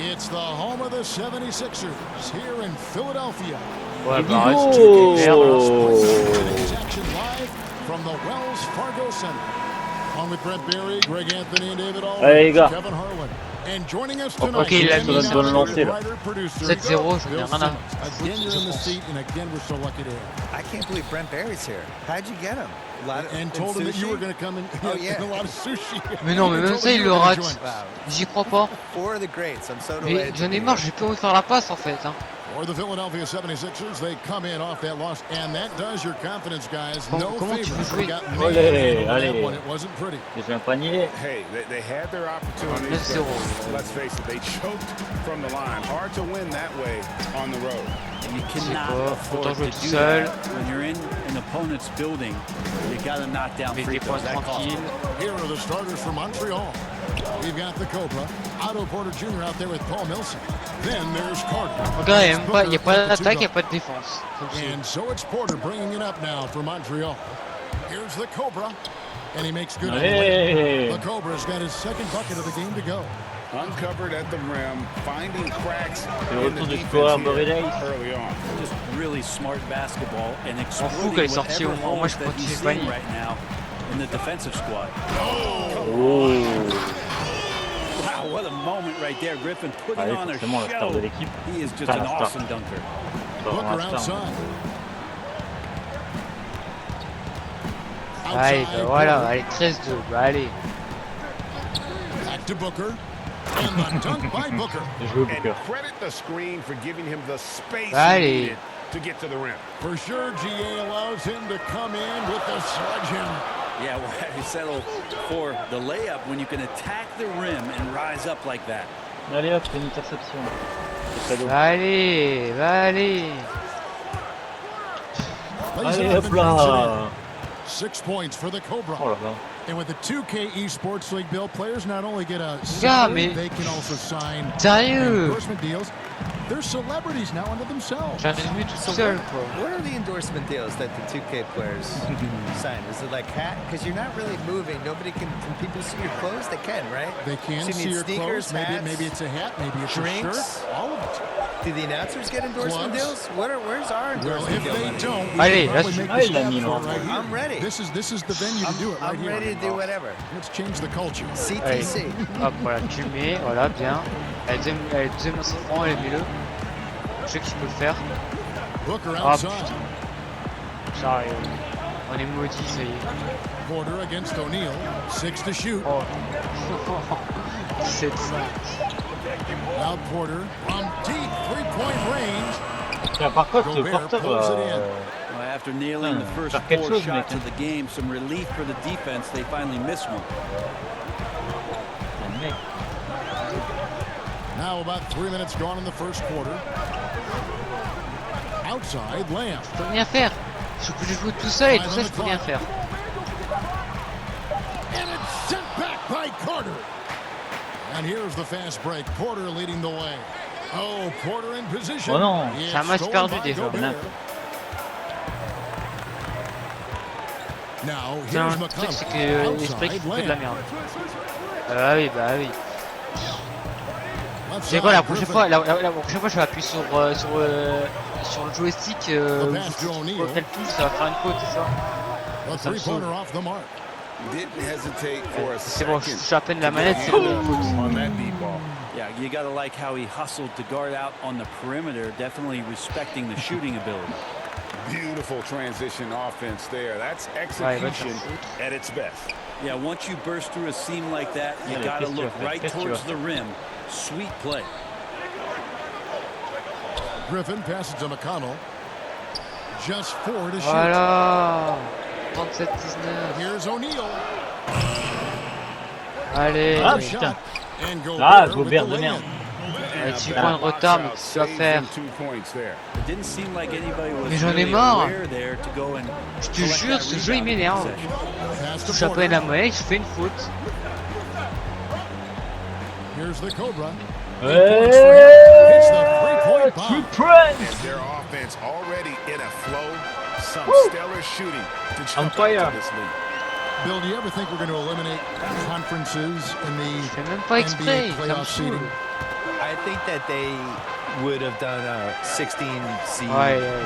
It's the home of the 76ers here in Philadelphia. Ouais, bah reste Action live from the Wells Fargo Center. On with Brent Barry, Greg Anthony, and David Aldridge, Kevin Harlan. And joining us tonight, ok, il a mis ça. 7-0, je n'ai rien à Again, you're in the seat, and again, we're so lucky to have. I can't believe Brent Barry's here. How'd you get him? And told him that you were going to come in and a lot of sushi. Mais non, mais même ça, il le rate. J'y crois pas. Mais j'en ai marre, j'ai plus envie de faire la passe en fait. Hein. For the Philadelphia 76ers, they come in off that loss, and that does your confidence, guys. No favors. They got made that one. It wasn't pretty. J'ai un panier. Hey, they had their opportunities. Let's face it, they choked from the line. Hard to win that way on the road. You cannot afford to do that when you're in an opponent's building. You got to knock down free throws. Here are the starters for Montreal. We've got the Cobra, Otto Porter Jr. out there with Paul Millsap. Then there's Carter. Regarde, il n'y a pas d'attaque, il n'y a pas de défense. And so it's Porter bringing it up now for Montreal. Here's the Cobra, and he makes good. The Cobra's got his second bucket of the game to go. Uncovered at the rim, finding cracks in the defense early on. Just really smart basketball and exploiting whatever holes that he's seeing right now in the defensive squad. Wow, what a moment right there. Griffin putting on a show. He is just an awesome dunker. Booker outside. Allez, bah voilà, allez, 13-2, allez. Back to Booker. And the dunk by Booker. And credit the screen for giving him the space he needed to get to the rim. For sure, GA allows him to come in with the sledgehammer. Yeah, well, you settle for the layup when you can attack the rim and rise up like that. Allez hop, une interception. Allez, allez. Allez hop là. 6 points for the Cobra. Oh là là. And with the 2K Esports League bill, players not only get a salary, they can also sign endorsement deals. They're celebrities now unto themselves. What are the endorsement deals that the 2K players sign? Is it like hat? Because you're not really moving. Nobody can people see your clothes? They can, right? They can so see your sneakers, clothes. Maybe it's a hat. Maybe it's drinks, a shirt. All of it. Do the announcers get endorsement deals? Where's our endorsement deal? If they don't, I'm ready. This is the venue to do it right I'm here. I'm ready to do whatever. Let's change the culture. CTC. Hop, voilà, tu le mets, voilà, bien. Elle deuxième lancé franc, elle met-le. Je sais qu'il peut le faire. Booker Ah outside. putain. J'arrive. On est maudits, ça y est. Porter against O'Neal. 6 to shoot. Oh. 7-5. Now Porter from deep three-point range. Tiens, par contre, Porter, after nailing the first 4 shots of the game, some relief for the defense. They finally missed one. Now about 3 minutes gone in the first quarter. Outside layup. Je peux rien faire. Je peux jouer tout seul et tout ça, je peux rien faire. And it's sent back by Carter. And here's the fast break. Porter leading the way. Oh, Porter in position. Oh non. C'est un match perdu déjà. Non, le truc c'est que l'esprit qui fait de la merde. Ah oui, bah oui. C'est quoi la prochaine fois? La prochaine fois je vais appuyer sur le joystick quel pouce ça va faire une faute, c'est ça? C'est bon, je suis à peine la manette, c'est une faute. Yeah, you gotta like how he hustled to guard out on the perimeter, definitely respecting the shooting ability. Beautiful transition offense there. That's execution at its best. Yeah, once you burst through a seam like that, you gotta look right towards the rim. Sweet play. Griffin passes to McConnell. Just 4 to shoot. Voilà. 37-19. Here's O'Neal. Allez. Ah putain. Ah, Gobert de merde. Avec 6 points de retard, mais qu'est-ce que tu vas faire? Mais j'en ai marre. Je te jure, ce jeu il m'énerve. Je touche à peine la monnaie, je fais une faute. Empire. Bill, do you ever think we're going to eliminate conferences in the Je fais même pas exprès. NBA playoff seeding? I I think that they would have done a 16 seed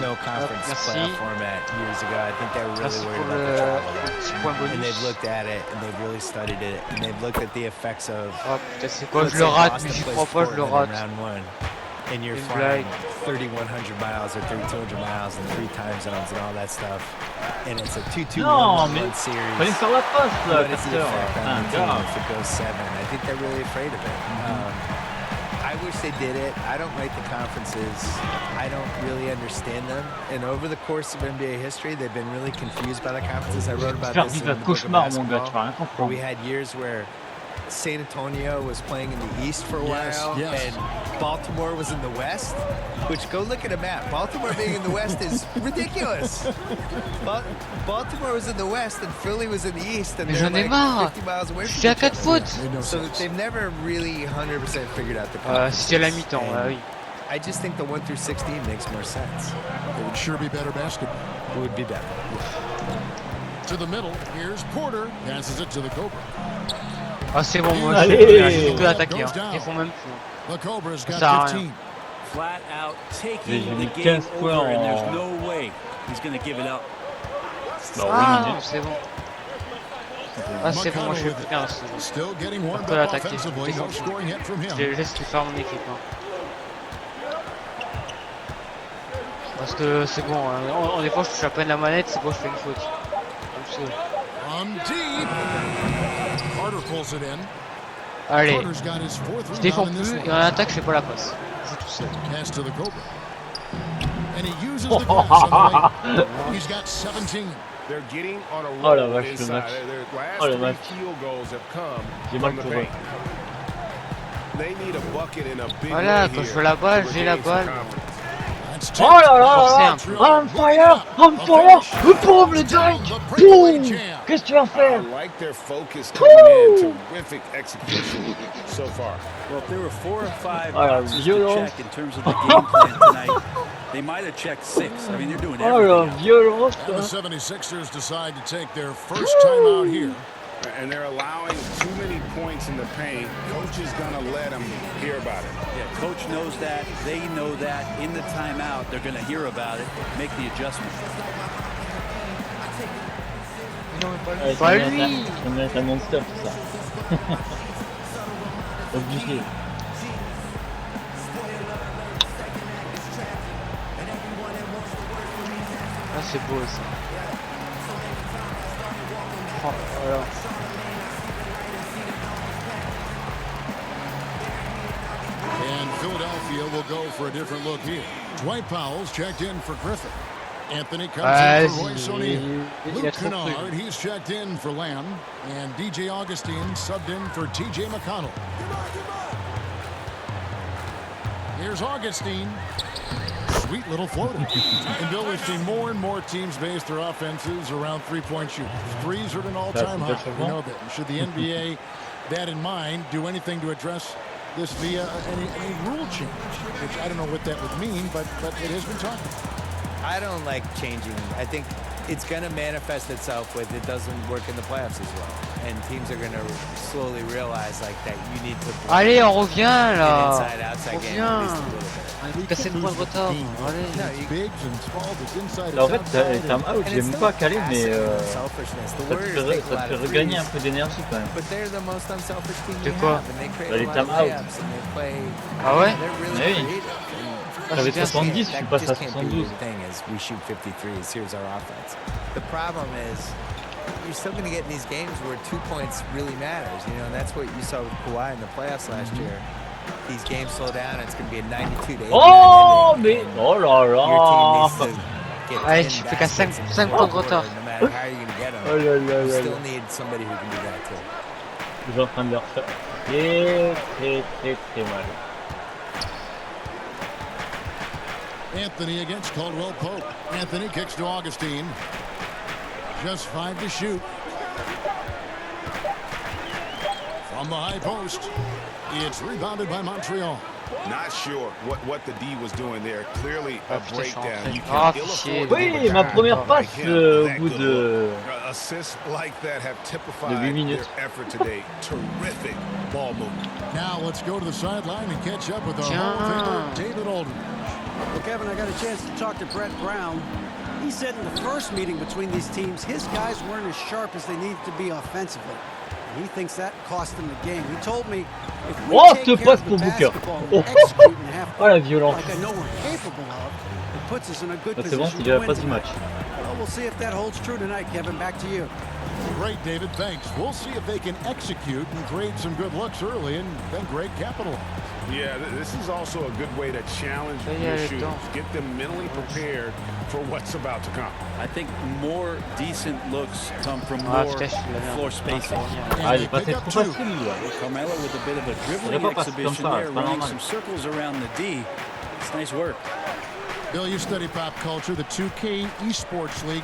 no conference playoff format years ago. I think they were really worried about the travel. And they've looked at it and they've really studied it and they've looked at the effects of. Oh putain, c'est quoi? Je le rate, mais j'y crois pas, je le rate. Round one, and you're flying 3,100 miles or 3,200 miles in 3 time zones and all that stuff. And it's a 2-2-1 series. Fallait faire la passe là, What is the effect on the team if it goes 7? I think they're really afraid of it. I wish they did it. I don't like the conferences. I don't really understand them. And over the course of NBA history, they've been really confused by the conferences. I wrote about this in the book of basketball, where we had years where San Antonio was playing in the East for a while, and Baltimore was in the West, which go look at a map. Baltimore being in the West is ridiculous. Baltimore was in the West and Philly was in the East, and they're like 50 miles away from each other. So they've never really 100% figured out the conference. C'était à la mi-temps, oui. I just think the 1 through 16 makes more sense. It would sure be better basketball. It would be better. To the middle, here's Porter, passes it to the Cobra. Ah c'est bon, moi j'ai que attaquer, hein. Ils font même The Cobra's got ça 15. Flat out taking the game over, and there's no way he's going to give it up. Ah, c'est bon. Ah c'est bon, moi je fais plus qu'un. Still getting warmed On peut up l'attaquer. offensively. No scoring hit from him. Je laisse lui faire mon équipe. Hein. Parce que c'est bon, hein. Des fois je touche à peine la manette, c'est bon, je fais une faute. From deep. Carter pulls it in. Allez, Carter's got his fourth je défends rebound in this plus one. et en attaque je fais pas la passe. Je joue tout seul. Pass to the Cobra. And he uses the glass on the way. He's got 17. They're getting on a Oh la roll vache, le inside. match. Their last Oh le 3 match. field goals have come J'ai mal from the pour eux. paint. They need a bucket in a big Voilà, way quand je here fais la balle, to j'ai la regain some balle. confidence. That's Oh là là Forcé là un peu. là. I'm fire! I'm fire! Boum le dunk! Boum! Qu'est-ce que tu vas I faire? like their focus coming in. Terrific execution so far. Well, if there were 4 or 5 Oh, la boxes to violence. check in terms of the game plan tonight, they might have checked 6. I mean, they're doing Oh la everything. violence! And the 76ers decide to take their first time out here. And they're allowing too many points in the paint. Coach is going to let them hear about it. Yeah, coach knows that. They know that. In the timeout, they're going to hear about it, make the adjustment. Ouais, Pas ça lui. va être un monster tout ça. Obligé. Ah c'est beau ça. Oh, voilà. And Philadelphia will go for a different look here. Dwight Powell's checked in for Griffin. Anthony comes in for Royce O'Neal. Luke Kennard, he's checked in for Lamb. And DJ Augustine subbed in for TJ McConnell. Here's Augustine. Sweet little floater. And Bill, we've seen more and more teams base their offenses around three-point shooters. Threes are at an all-time high. We know that. Should the NBA, that in mind, do anything to address this via any rule change? Which I don't know what that would mean, but it has been talked about. I don't like changing. I think it's going to manifest itself with it doesn't work in the playoffs as well. And teams are going to slowly realize like that you need to Allez, on revient là. inside-outside game at least a little bit. On est cassé le point de retard. Allez. No, you, Bigs and smalls, it's inside, En fait, it's les outside. time-out, je l'aime pas calé, mais selfishness. The ça te Warriors take a fait lot of regagner un threes, peu d'énergie quand même. but they're the most unselfish team De we quoi? have, and they create Bah, a les lot of time-out. layups, and they play. Ah ouais? They're really Oui. creative. J'avais 70, je suis passé à That just can't be 72. the thing is we shoot 53s. Here's our offense. The problem is you're still going to get in these games where 2 points really matters, you know, and that's what you saw with Kawhi in the playoffs last year. These games slow down, and it's going to be a 92-89 Oh, ending, mais and oh là your team needs là! to get Allez, 10 tu fais qu'à baskets 5 in points de the quarter, retard. no matter how you're going to get them. Oh là là You là still là. need somebody who can do that too. Je suis en train de leur faire très mal. Anthony against Caldwell Pope. Anthony kicks to Augustine. Just 5 to shoot. From the high post. It's rebounded by Montreal. Not sure what the D was doing there. Clearly a putain, breakdown. You Ah, can ill fichier. afford to Oui, give a ma guy première like passe him au that bout good de... look. assists like that have typified their effort today. Terrific ball movement. Now let's go to the sideline and catch up with our Hall of Famer, David Aldridge. Well, Kevin, I got a chance to talk to Brett Brown. He said in the first meeting between these teams, his guys weren't as sharp as they needed to be offensively. And he thinks that cost them the game. He told me, if we take care of the basketball and execute in half court, like I know we're capable of, it puts us in a good position to win tonight. Well, we'll see if that holds true tonight, Kevin. Back to you. Great, David. Thanks. We'll see if they can execute and create some good looks early and then great capitalize. Yeah, this is also a good way to challenge your shooters. Get them mentally prepared for what's about to come. I think more decent looks come from more floor spacing. Carmelo with a bit of a dribbling exhibition there, running some circles around the D. It's nice work. Bill, you study pop culture. The 2K esports league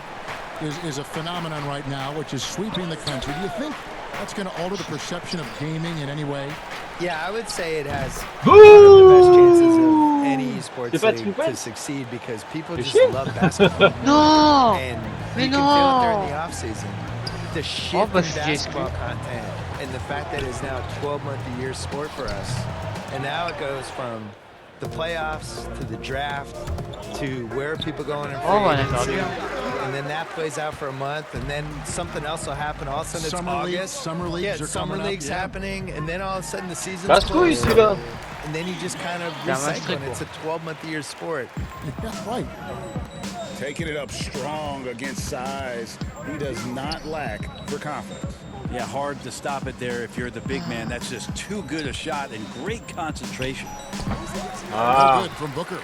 is a phenomenon right now, which is sweeping the country. Do you think that's going to alter the perception of gaming in any way? Yeah, I would say it has one of the best chances of any esports league to succeed because people just love basketball. No! And you can feel it during the offseason. The shift in basketball content and the fact that it's now a 12-month-a-year sport for us. And now it goes from the playoffs to the draft to where people going in free agency. And then that plays out for a month, and then something else will happen. All of a sudden it's August. Summer leagues are summer coming leagues up, happening, and then all of a sudden the season's closed. And then you just kind of recycle, and it's a 12-month-a-year sport. That's right. Taking it up strong against size. He does not lack for confidence. Yeah, hard to stop it there if you're the big man. That's just too good a shot and great concentration. Good from Booker.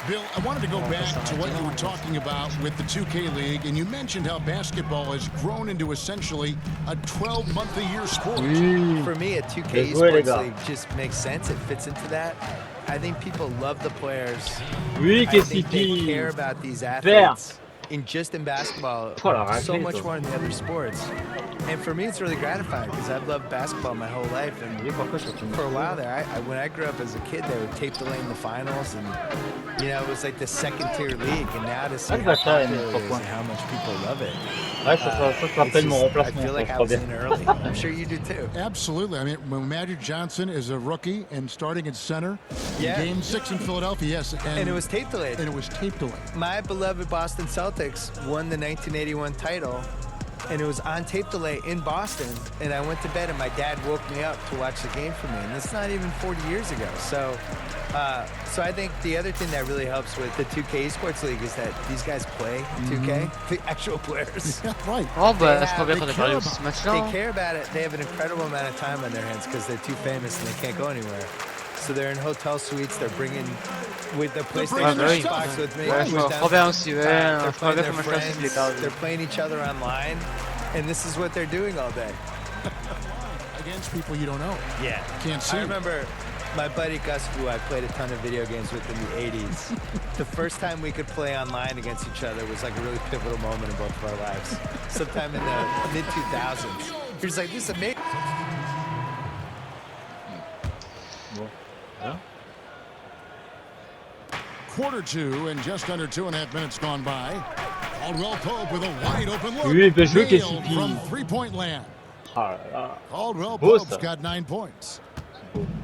Bill, I wanted to go back to what you were talking about with the 2K League, and you mentioned how basketball has grown into essentially a 12-month-a-year sport. For me, a 2K esports league just makes sense. It fits into that. I think people love the players. I think they care about these athletes. In basketball, so much more than the other sports. And for me, it's really gratifying because I've loved basketball my whole life. And for a while there, when I grew up as a kid, they would tape delay in the finals, and it was like the second-tier league. And now to see how popular it is and how much people love it, I feel like I was in early. I'm sure you do too. Absolutely. I mean, when Magic Johnson is a rookie and starting at center, in Game 6 in Philadelphia, yes. And it was tape delayed. My beloved Boston Celtics won the 1981 title, and it was on tape delay in Boston, and I went to bed and my dad woke me up to watch the game for me, and that's not even 40 years ago. So I think the other thing that really helps with the 2K Esports League is that these guys play 2K, the actual players. Right. They care about it. They have an incredible amount of time on their hands because they're too famous and they can't go anywhere. So they're in hotel suites, they're bringing with the PlayStation Xbox with me. They're playing their friends, they're playing each other online, and this is what they're doing all day. Against people you don't know. Yeah. Can't see. I remember my buddy Gus, who I played a ton of video games with in the 80s. The first time we could play online against each other was like a really pivotal moment in both of our lives. Sometime in the mid-2000s. He was like, this is amazing. Quarter two and just under 2.5 minutes gone by. Caldwell Pope with a wide open look. Nailed from three-point land. Caldwell Pope's got 9 points.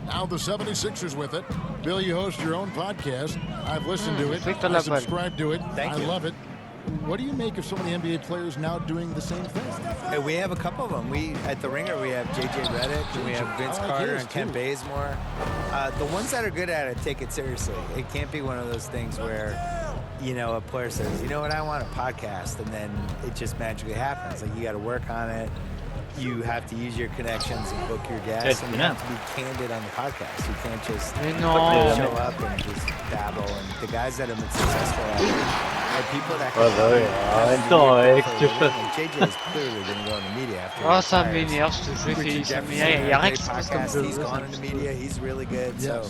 Now the 76ers with it. Bill, you host your own podcast. I've listened to it. I subscribe to it. I love it. What do you make of so many NBA players now doing the same thing? Hey, we have a couple of them. At the Ringer, we have JJ Redick, and we have Vince Carter and Ken Bazemore. The ones that are good at it take it seriously. It can't be one of those things where, a player says, you know what, I want a podcast, and then it just magically happens. Like, you got to work on it. You have to use your connections and book your guests, and you have to be candid on the podcast. You can't just show up and just babble. And the guys that have been successful at it are people that can JJ is clearly going to go in the media after he's gone in the media. He's really good. So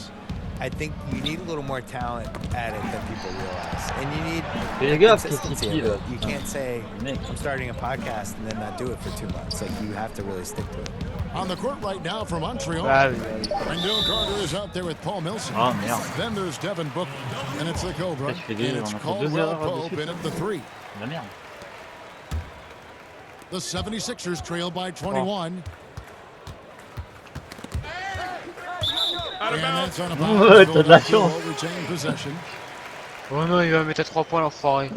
I think you need a little more talent at it than people realize. And you need consistency. You can't say, I'm starting a podcast and then not do it for 2 months. Like, you have to really stick to it. On the court right now from Montreal, Wendell Carter is out there with Paul Millsap. Then there's Devin Booker, and it's the Cobra, and it's Caldwell Pope in at the 3. The 76ers trail by 21. And that's on a Ouais, t'as de la chance. will retain possession. Oh non, il va mettre à 3 points l'enfoiré.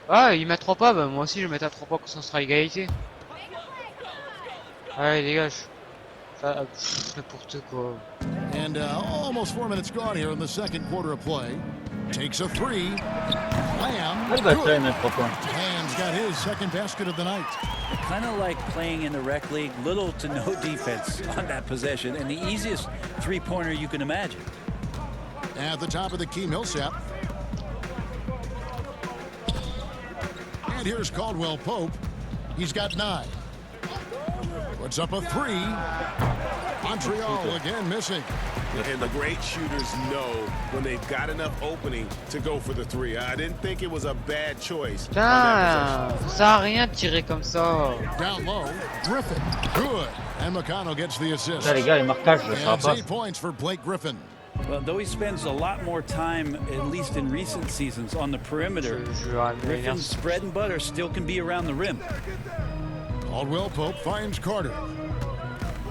Ah, il met à 3 points, bah moi aussi je vais mettre à 3 points quand ça sera égalité. Allez, dégage. N'importe quoi. And almost 4 minutes gone here in the second quarter of play. Takes a three. Lamb. Ah, bah, ça, il met 3 points. Lamb's got his second basket of the night. Kind of like playing in the rec league, little to no defense on that possession, and the easiest three-pointer you can imagine. At the top of the key, Millsap. And here's Caldwell Pope. He's got 9. Puts up a three. Montreal again missing. And the great shooters know when they've got enough opening to go for the three. I didn't think it was a bad choice. Putain, ça sert à rien de tirer comme ça. Down low, Griffin. Good. And McConnell gets the assist. Là, les gars, les marquages, ça va And pas. 8 points for Blake Griffin. Well, though he spends a lot more time, at least in recent seasons, on the perimeter, Griffin's bread and butter still can be around the rim. Caldwell Pope finds Carter.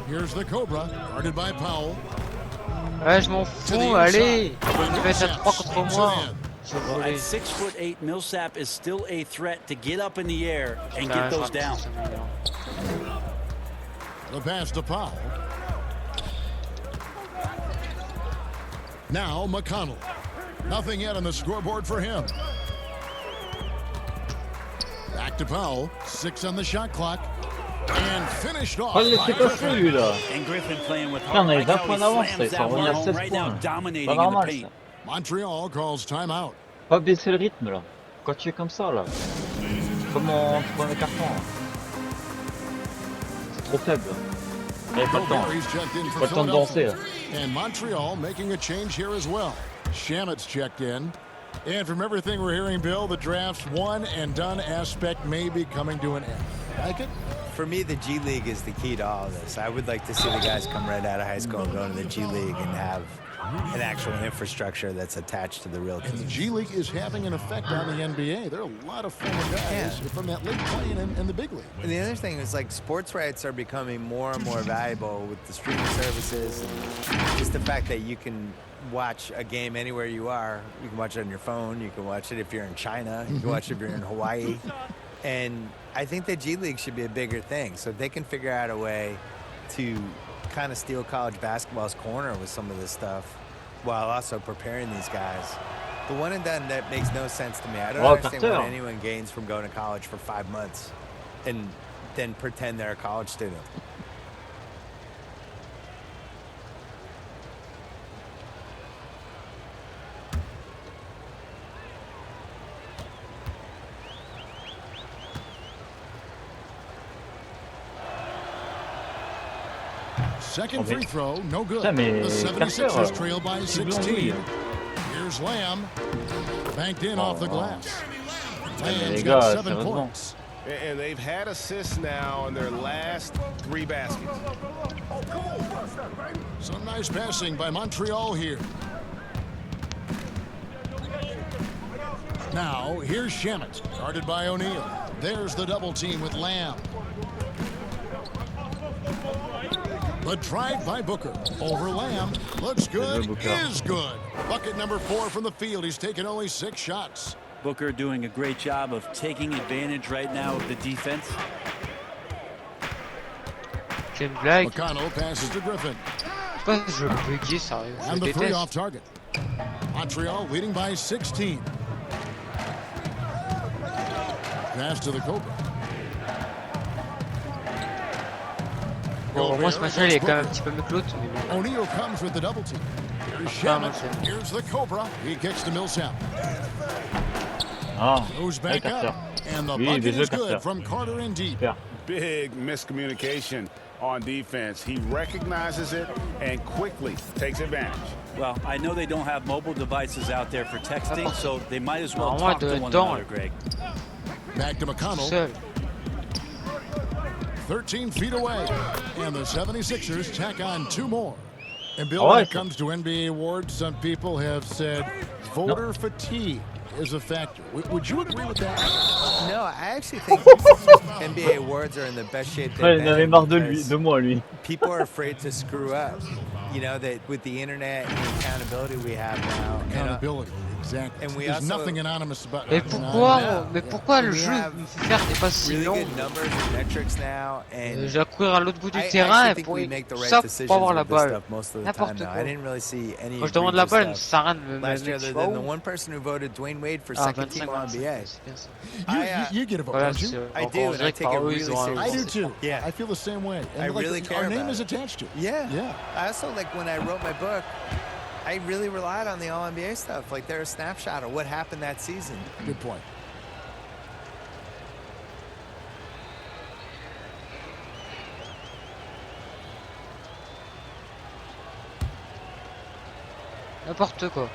Here's the Cobra, guarded by Powell. Ouais, je m'en fous, allez. Il va être à 3 contre moi. Well, at 6'8", Millsap is still a threat to get up in the air and get those down. The pass to Powell. Now McConnell. Nothing yet on the scoreboard for him. Back to Powell. 6 on the shot clock. And finished off. Oh, c'est pas fou, lui, là. And Griffin playing with Putain, on heart. avait 20 points d'avance, ils sont revenus à 16 right now, points. dominating Pas in the normal, paint. ça. Montreal calls timeout. Pas baisser le rythme, là. Quand tu es comme ça, là. Comme en premier carton, là. C'est trop faible. Il n'y a pas le temps. Barry's checked in for Pas le temps de danser, là. And Montreal making a change here as well. Shamit's checked in. And from everything we're hearing, Bill, the draft's one and done aspect may be coming to an end. Like it? For me, the G League is the key to all of this. I would like to see the guys come right out of high school and go to the G League and have an actual infrastructure that's attached to the real And the teams. G League is having an effect on the NBA. There are a lot of former guys from that league playing in the big league. And the other thing is, like, sports rights are becoming more and more valuable with the streaming services and just the fact that you can watch a game anywhere you are. You can watch it on your phone. You can watch it if you're in China. You can watch it if you're in Hawaii. And I think the G League should be a bigger thing. So if they can figure out a way to kind of steal college basketball's corner with some of this stuff while also preparing these guys. The one and done, that makes no sense to me. I don't understand what anyone gains from going to college for 5 months and then pretend they're a college student. Second free throw, no good. Putain, mais The 76ers Carter, trail by c'est 16. blond, Here's Lamb. Banked in off the glass. Lamb's les got gars, 7 sérieusement. points. And they've had assists now in their last 3 baskets. Some nice passing by Montreal here. Now, here's Shamit, guarded by O'Neal. There's the double team with Lamb. The drive by Booker over Lamb. Looks good, is good. Bucket number 4 from the field. He's taken only 6 shots. Booker doing a great job of taking advantage right now of the defense. Quelle blague. McConnell passes to Griffin. Je sais pas si je vais bugger, sérieux. Je And the 3 déteste. off target. Montreal leading by 16. Pass to the Cobra. Bon, moi ce match-là il est quand même un petit peu mieux que l'autre, mais bon. O'Neal comes with the double team. Here's Shamit. Here's the Cobra. He kicks to Millsap. Ah, Goes ouais, back up. Carter. And the Oui, bucket des deux is good Carter. from Carter and deep. Super. Big miscommunication on defense. He recognizes it and quickly takes advantage. Well, I know they don't have mobile devices out there for texting, so they might as well Normalement, talk to elle one doit être another, Greg. Back to McConnell. Seul. 13 feet away. And the 76ers tack on 2 more. And Bill, All when right. it comes to NBA awards, some people have said voter fatigue is a factor. Would you agree with that? No, I actually think NBA awards are in the best shape Ouais, they've il en avait been marre de because moi, lui. people are afraid to screw up. You know, that with the internet and the accountability we have now. Accountability, exactly. And we There's also, nothing anonymous about Mais it. pourquoi le jeu me fait faire des passes si really longues? good numbers and metrics now, and Je vais courir à l'autre bout du I terrain et actually think pour we make the tout right ça decisions pour avoir la with this balle. stuff most of the time N'importe now. quoi. I didn't really see any Quand je demande la balle, egregious ça sert à rien de me last year, mettre other pas than the où. one person who voted Dwayne Wade for Ah, second team 25, All-NBA. c'est bien ça. You get a vote, Voilà, don't you? I do, and I take it really seriously. I do too. Yeah. I feel the same way. And I really care our name about is it. attached to it. Yeah. Yeah. I also, like, when I wrote my book, I really relied on the All-NBA stuff. Like, they're a snapshot of what happened that season. Good point. N'importe quoi.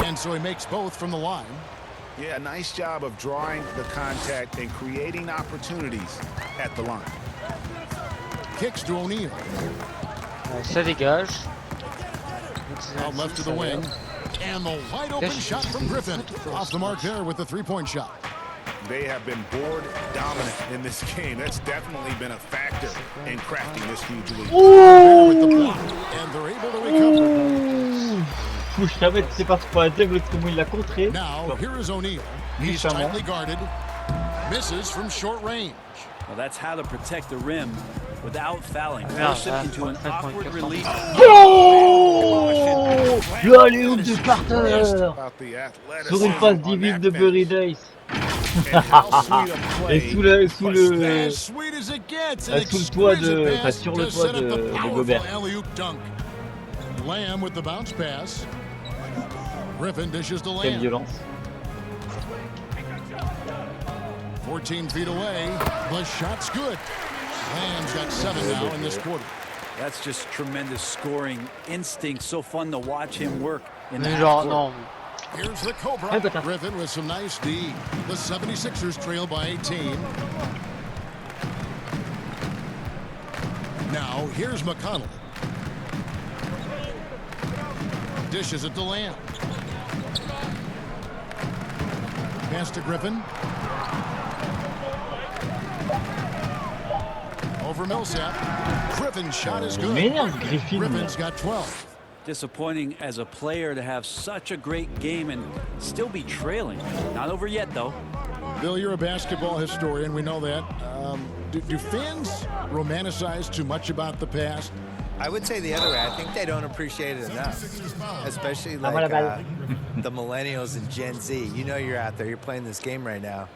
And so he makes both from the line. Yeah, nice job of drawing the contact and creating opportunities at the line. Kicks to O'Neal. Ça dégage. Out left to the wing. And the wide open shot from Griffin. Off the mark there with the three-point shot. They have been board dominant in this game. That's definitely been a factor in crafting this huge lead. With the block. And they're able to recover. Je savais que c'est parti pour la table, comment il l'a contré. Now, here is O'Neal. He's tightly guarded. Misses from short range. Well, that's how to protect the rim without fouling. Force it into an awkward release. Oh, le alley-oop de Carter sur une passe divine de BuryDeath. Et sous le toit de, enfin sur le toit de Gobert. Lamb with the bounce pass. Griffin dishes to Quelle Lamb. violence. 14 feet away. The shot's good. Lamb's got 7 now in this quarter. That's just tremendous scoring instinct. So fun to watch him work in the Mais half genre, court. non. Here's the Cobra. Griffin with some nice D. The 76ers trail by 18. Now, here's McConnell. Dishes it to Lamb. Pass to Griffin. Over Millsap. Griffin's shot is good. Griffin's got 12. Disappointing as a player to have such a great game and still be trailing. Not over yet, though. Bill, you're a basketball historian. We know that. Do fans romanticize too much about the past? I would say the other way. I think they don't appreciate it enough, especially like the millennials and Gen Z. You know you're out there. You're playing this game right now.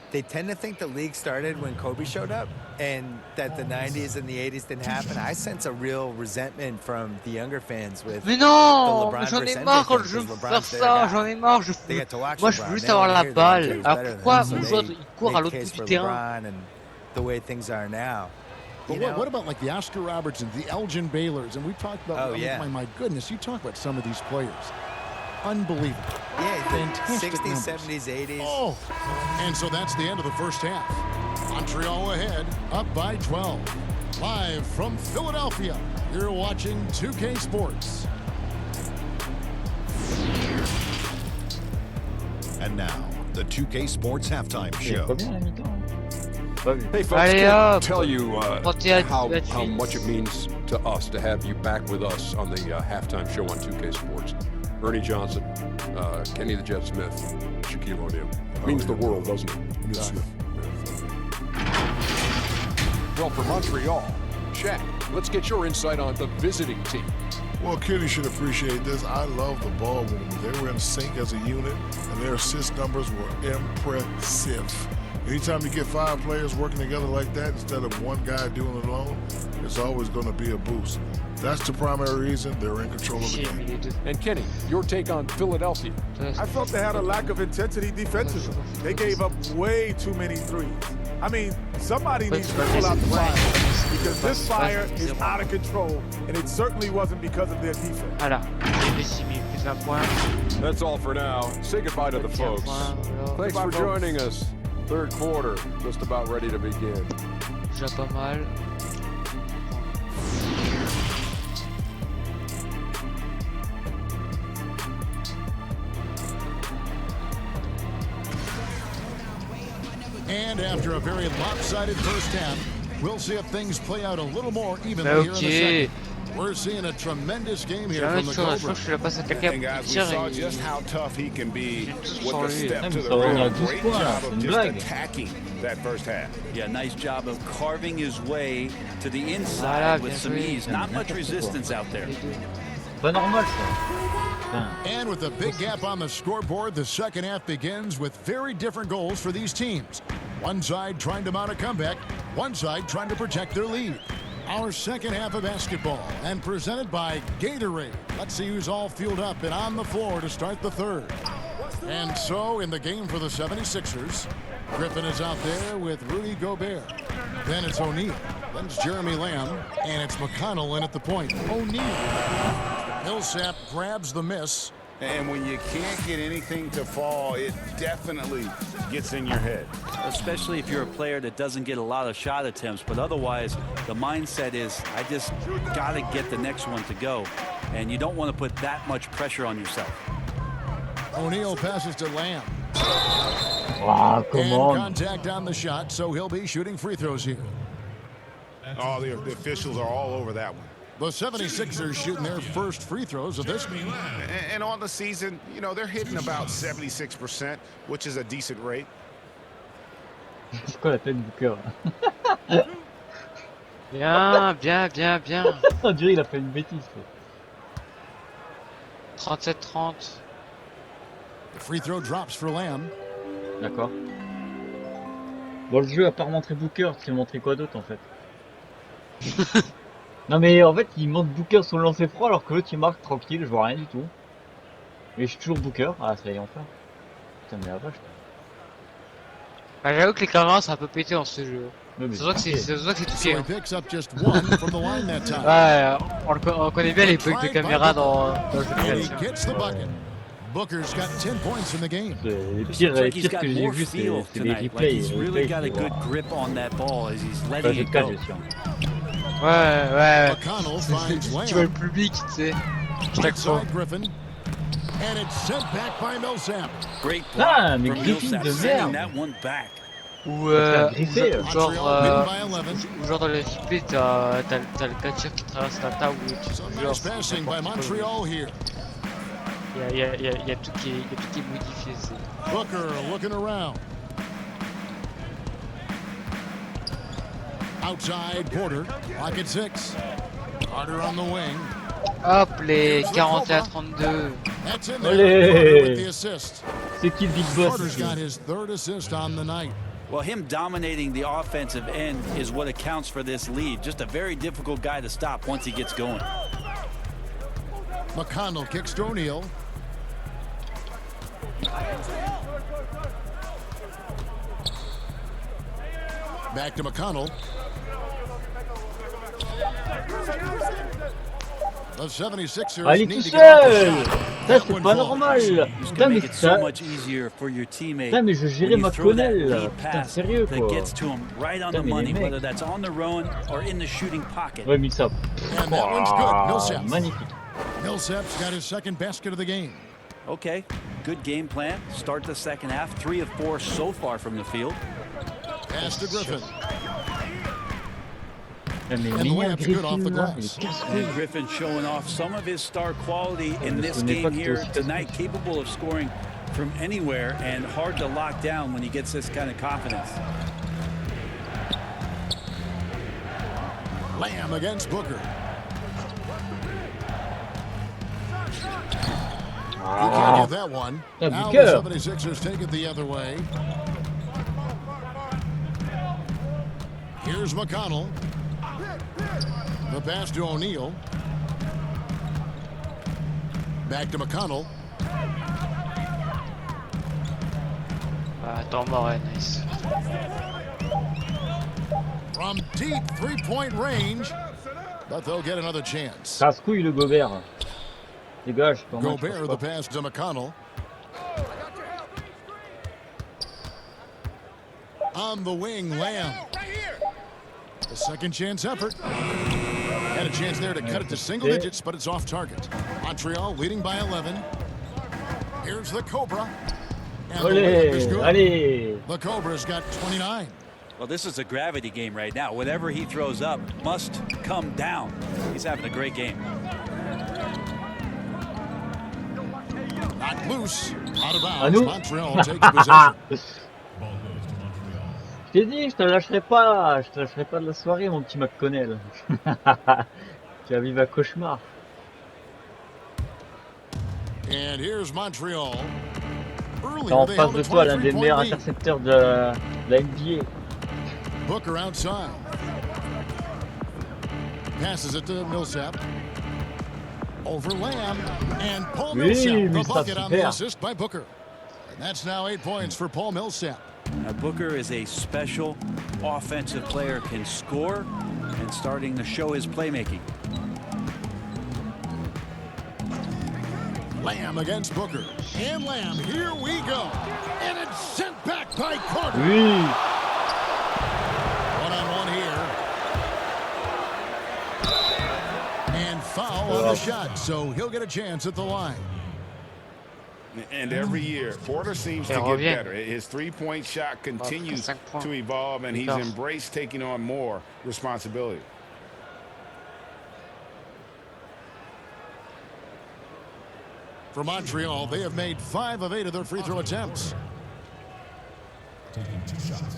They tend to think the league started when Kobe showed up and that the 90s and the 80s didn't happen. I sense a real resentment from the younger fans with Mais non, the LeBron j'en ai marre quand je veux faire ça, j'en ai marre. Moi, je veux juste avoir la balle. Alors pourquoi mon joueur il court à l'autre bout du terrain? The way things are now. But what about like the Oscar Robertsons, the Elgin Baylors, and we talked about. My goodness, you talk about some of these players. Unbelievable. Yeah, fantastic 60s, numbers. 70s, 80s. Oh, and so that's the end of the first half. Montreal ahead, up by 12. Live from Philadelphia, you're watching 2K Sports. And now, the 2K Sports halftime show. Hey folks, can't tell you how much it means to us to have you back with us on the halftime show on 2K Sports. Ernie Johnson, Kenny the Jet Smith, Shaquille O'Neal. It means the world, doesn't it? Yes. Well, for Montreal, Shaq, let's get your insight on the visiting team. Well, Kenny should appreciate this. I love the ball movement. They were in sync as a unit, and their assist numbers were impressive. Anytime you get 5 players working together like that instead of one guy doing it alone, it's always going to be a boost. That's the primary reason they're in control of the game. And Kenny, your take on Philadelphia. I felt they had a lack of intensity defensively. They gave up way too many threes. I mean, somebody needs to pull out the fire because this fire is out of control, and it certainly wasn't because of their defense. That's all for now. Say goodbye to the folks. Thanks for joining us. Third quarter, just about ready to begin. Déjà pas mal. And after a very lopsided first half, we'll see if things play out a little more evenly here in the second. We're seeing a tremendous game here from the Cobra. And guys, we saw just how tough he can be with the step to the rim. Great job of just attacking that first half. Yeah, nice job of carving his way to the inside with some ease. Not much resistance out there. Pas normal ça. And with a big gap on the scoreboard, the second half begins with very different goals for these teams. One side trying to mount a comeback, one side trying to protect their lead. Our second half of basketball, and presented by Gatorade. Let's see who's all fueled up and on the floor to start the third. And so, in the game for the 76ers, Griffin is out there with Rudy Gobert. Then it's O'Neal. Then it's Jeremy Lamb. And it's McConnell in at the point. O'Neal. Millsap grabs the miss. And when you can't get anything to fall, it definitely gets in your head. Especially if you're a player that doesn't get a lot of shot attempts, but otherwise the mindset is, I just got to get the next one to go. And you don't want to put that much pressure on yourself. O'Neal passes to Lamb. Wow, come and on. Contact on the shot, so he'll be shooting free throws here. Oh, the officials are all over that one. The 76ers shooting their first free throws of this game. And on the season, you know, they're hitting about 76%, which is a decent rate. C'est quoi la tête du cœur? Bien. On dirait il a fait une bêtise. 37-30. The free throw drops for Lamb. D'accord. Bon, le jeu a pas montré Booker, c'est montré quoi d'autre en fait? Non mais en fait il montre Booker sur le lancer froid alors que l'autre il marque tranquille, je vois rien du tout. Et je suis toujours Booker. Ah ça y est enfin. Putain mais la vache. J'avoue que les caméras sont un peu pété dans ce jeu. Ouais, C'est vrai que c'est touché. So he picks up just one from the line that time. Ouais, on connaît bien les bugs de caméra dans le jeu And de he gets the bucket. Booker's got 10 points in the game. Les pires que j'ai vu c'est les replays. He's really got a good grip on that ball as he's letting it go. Ouais. McConnell finds Lamb. Tu vois le public, tu sais. Chaque fois. Outside Griffin. And it's sent back by Millsap. Great block Ah, mais from Griffin Millsap, de sending merde. that one back. Ou genre dans les replays, t'as le catcher qui traverse la table ou tu Some nice passing by Montreal here. Il y a tout qui est modifié. Booker looking around. Outside Porter, pocket 6. Carter on the wing. Hop, les 41-32. That's in there. Porter with the assist. C'est qui le big boss? Carter's got his third assist on the night. Well, him dominating the offensive end is what accounts for this lead. Just a very difficult guy to stop once he gets going. McConnell kicks to O'Neal. Back to McConnell. The 76ers Ah, il est need tout to get off the seul. shot. Ça That c'est one pas falls. normal. It's Putain going to mais make it ça. so much easier for your teammate. Putain mais je gérais when you throw that McConnell. lead Putain pass sérieux that quoi. gets to him right on Putain, the mais money, les mecs. whether that's on the run or in the shooting pocket. Ouais Millsap. And that one's good. Millsap. Magnifique. Millsap's got his second basket of the game. Okay, good game plan. Start the second half. 3 of 4 so far from the field. Pass to Griffin. Mais And the Mignon layup's good off the Griffin là, il glass. est casse-couille. And Griffin showing off some of his star quality in this Ce n'est pas game que here aussi tonight, capable of scoring from anywhere and hard to lock down when he gets this kind of confidence. Lamb against Booker. You can't get that one. Yeah, Now Booker. the 76ers take it the other way. Here's McConnell. The pass to O'Neal. Back to McConnell. Temps mort, ouais, nice. From deep three-point range. But they'll get another chance. Casse-couille le Gobert. Dégage. pour moi, je Gobert, pense the pas. pass to McConnell. On the wing, Lamb. The second chance effort. Had a chance there to cut it to single digits, but it's off target. Montreal leading by 11. Here's the Cobra. Allez. The Cobra's got 29. Well, this is a gravity game right now. Whatever he throws up must come down. He's having a great game. Not loose. Out of bounds. Montreal takes possession. Je t'ai dit, je te lâcherai pas de la soirée, mon petit McConnell. Tu vas vivre un cauchemar. And here's Montreal. En face de toi, l'un des meilleurs intercepteurs de la NBA. Booker outside. Passes it to Millsap. Over Lamb. And Paul Millsap, the bucket on the assist by Booker. And that's now 8 points for Paul Millsap. Now, Booker is a special offensive player, can score, and starting to show his playmaking. Lamb against Booker. And Lamb, here we go. And it's sent back by Carter. Oui. One-on-one here. And foul on the shot, so he'll get a chance at the line. And every year, Porter seems to get better. His three-point shot continues to evolve, and he's embraced taking on more responsibility. For Montreal, they have made 5 of 8 of their free throw attempts. Taking 2 shots.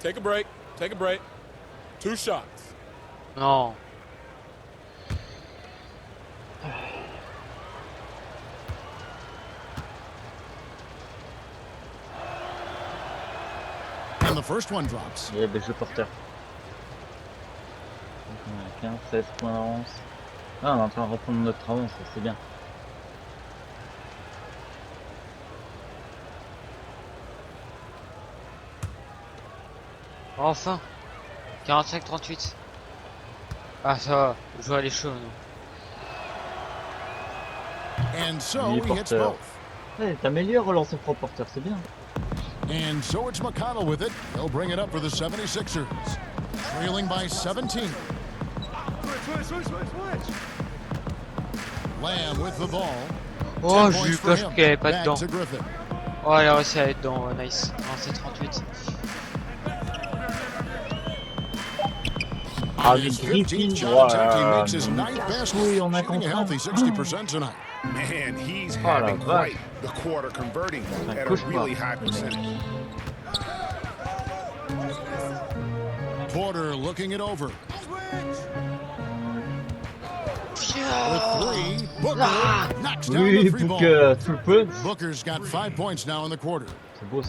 Take a break. Take a break. 2 shots. Non. And the first one drops. Il y a des jeux porteurs. 15, 16 points d'avance. Ah, on est en train de reprendre notre avance, c'est bien. Enfin. 45-38. Ah, ça va. Le joueur est chaud, non? And so he hits both. Ouais, t'améliores au lancer franc porteur, c'est bien. And so it's McConnell with it. He'll bring it up for the 76ers. Trailing by 17. Lamb with the ball. Oh, j'ai eu peur qu'il n'y avait pas dedans. Oh, il a réussi à être dedans. Nice. Non, c'est 38. Ah, le Griffin, voilà. Oui, on a compris. Man, he's having quite the quarter, converting at a really high percentage. Porter looking it over. With 3, Booker knocks down the 3 ball. Booker's got 5 points now in the quarter.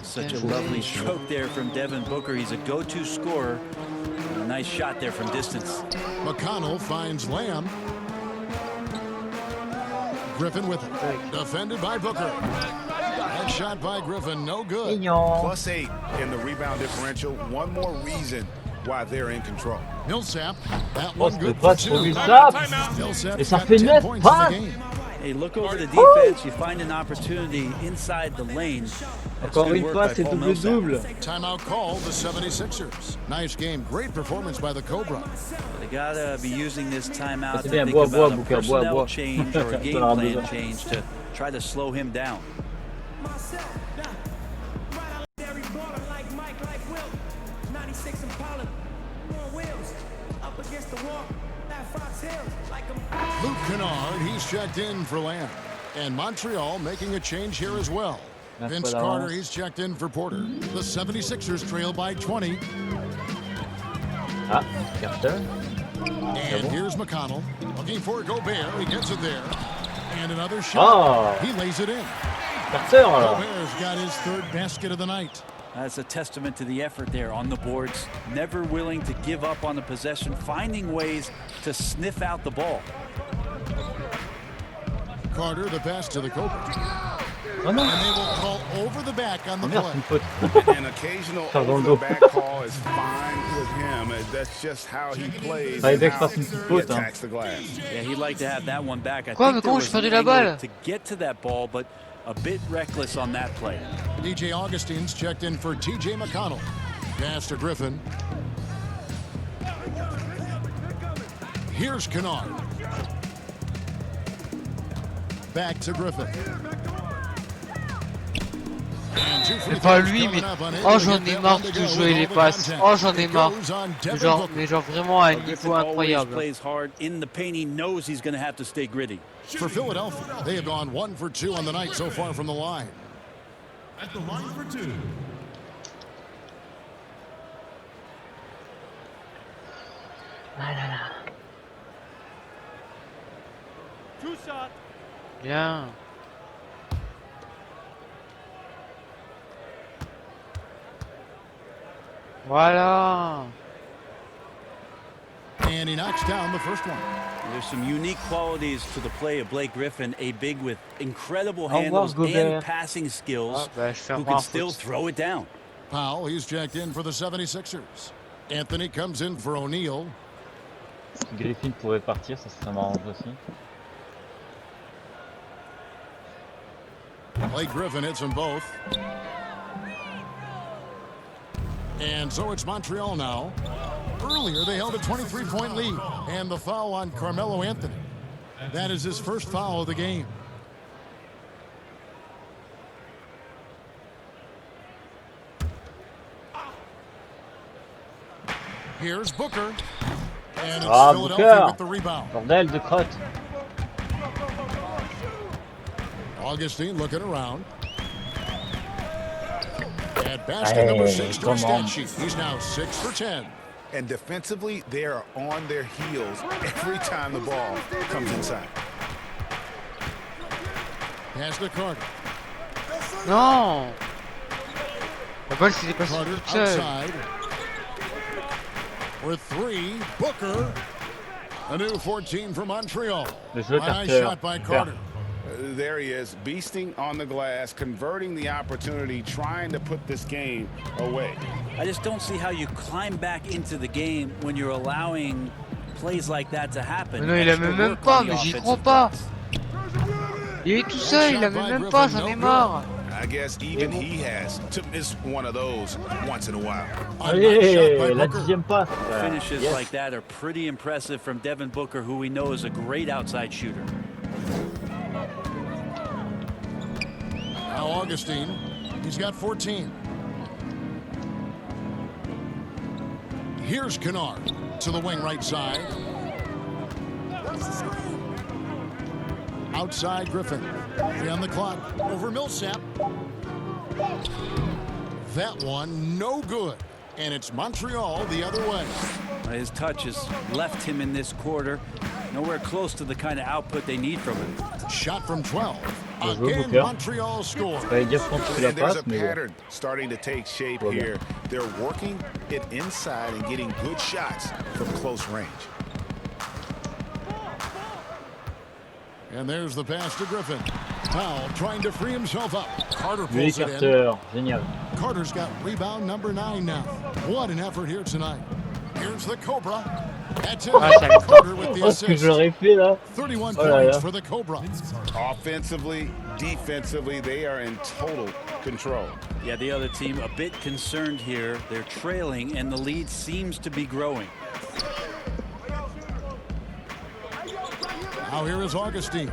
Such a lovely stroke there from Devin Booker. He's a go-to scorer. A nice shot there from distance. McConnell finds Lamb. Griffin with it. Defended by Booker. That shot by Griffin, no good. +8 in the rebound differential. One more reason why they're in control. Millsap, that one good. Et ça fait 9 passes. Hey, look over the defense. You find an opportunity inside the lane. Encore une fois, c'est double-double. Timeout call, the 76ers. Nice game. Great performance by the Cobra. They gotta be using this timeout to think about a personnel change or a game plan change to try to slow him down. Luke Kennard, he's checked in for Lamb. And Montreal making a change here as well. Vince Carter, he's checked in for Porter. The 76ers trail by 20. Ah, Carter. And here's McConnell. Looking for Gobert. He gets it there. And another shot. He lays it in. Carter. Gobert's got his 3rd basket of the night. That's a testament to the effort there on the boards. Never willing to give up on the possession, finding ways to sniff out the ball. Carter, the pass to the Cobra. And they will call over the back on the play. An occasional over the back call is fine with him. That's just how he plays and how he attacks the glass. Yeah, he'd like to have that one back. I think there was an angle to get to that ball, but a bit reckless on that play. DJ Augustine's checked in for TJ McConnell. Pass to Griffin. Here's Kennard. Back to Griffin. Mais pas lui, mais oh j'en ai marre de jouer les passes. Oh j'en ai marre. Mais genre vraiment à un niveau incroyable. Plays hard in the paint. He knows he's going to have to stay gritty. For Philadelphia, they have gone 1 for 2 on the night so far from the line. At the line for 2. Two shots. Bien. Voilà. And he knocks down the first one. There's some unique qualities to the play of Blake Griffin, a big with incredible handles and passing skills who can still throw it down. Powell, he's checked in for the 76ers. Anthony comes in for O'Neal. Griffin pourrait partir, ça m'arrange aussi. Blake Griffin hits them both. And so it's Montreal now. Earlier, they held a 23-point lead. And the foul on Carmelo Anthony. That is his first foul of the game. Here's Booker. And it's Philadelphia with the rebound. Bordel de crotte. Augustine looking around. At basket number 6 to his stat sheet. He's now 6 for 10. And defensively, they are on their heels every time the ball comes inside. Pass to Carter. Non. La balle s'est dépassée toute seule. Outside. For 3, Booker. A new 14 for Montreal. Nice shot by Carter. There he is, beasting on the glass, converting the opportunity, trying to put this game away. I just don't see how you climb back into the game when you're allowing plays like that to happen. Non, il la met même pas, mais j'y crois pas. Il est tout seul, il la met même pas, j'en ai marre. I guess even he has to miss one of those once in a while. Allez, la deuxième passe. Finishes like that are pretty impressive from Devin Booker, who we know is a great outside shooter. Now Augustine, he's got 14. Here's Kennard to the wing right side. Outside Griffin. 3 on the clock. Over Millsap. That one no good. And it's Montreal the other way. His touch has left him in this quarter. Nowhere close to the kind of output they need from him. Shot from 12. Again, Montreal scores. There's a pattern starting to take shape here. They're working it inside and getting good shots from close range. And there's the pass to Griffin. Powell trying to free himself up. Carter pulls it in. Génial. Carter's got rebound number 9 now. What an effort here tonight. Here's the Cobra. That's it. Carter with the assist. 31 points for the Cobra. Offensively, defensively, they are in total control. Yeah, the other team a bit concerned here. They're trailing, and the lead seems to be growing. Now here is Augustine.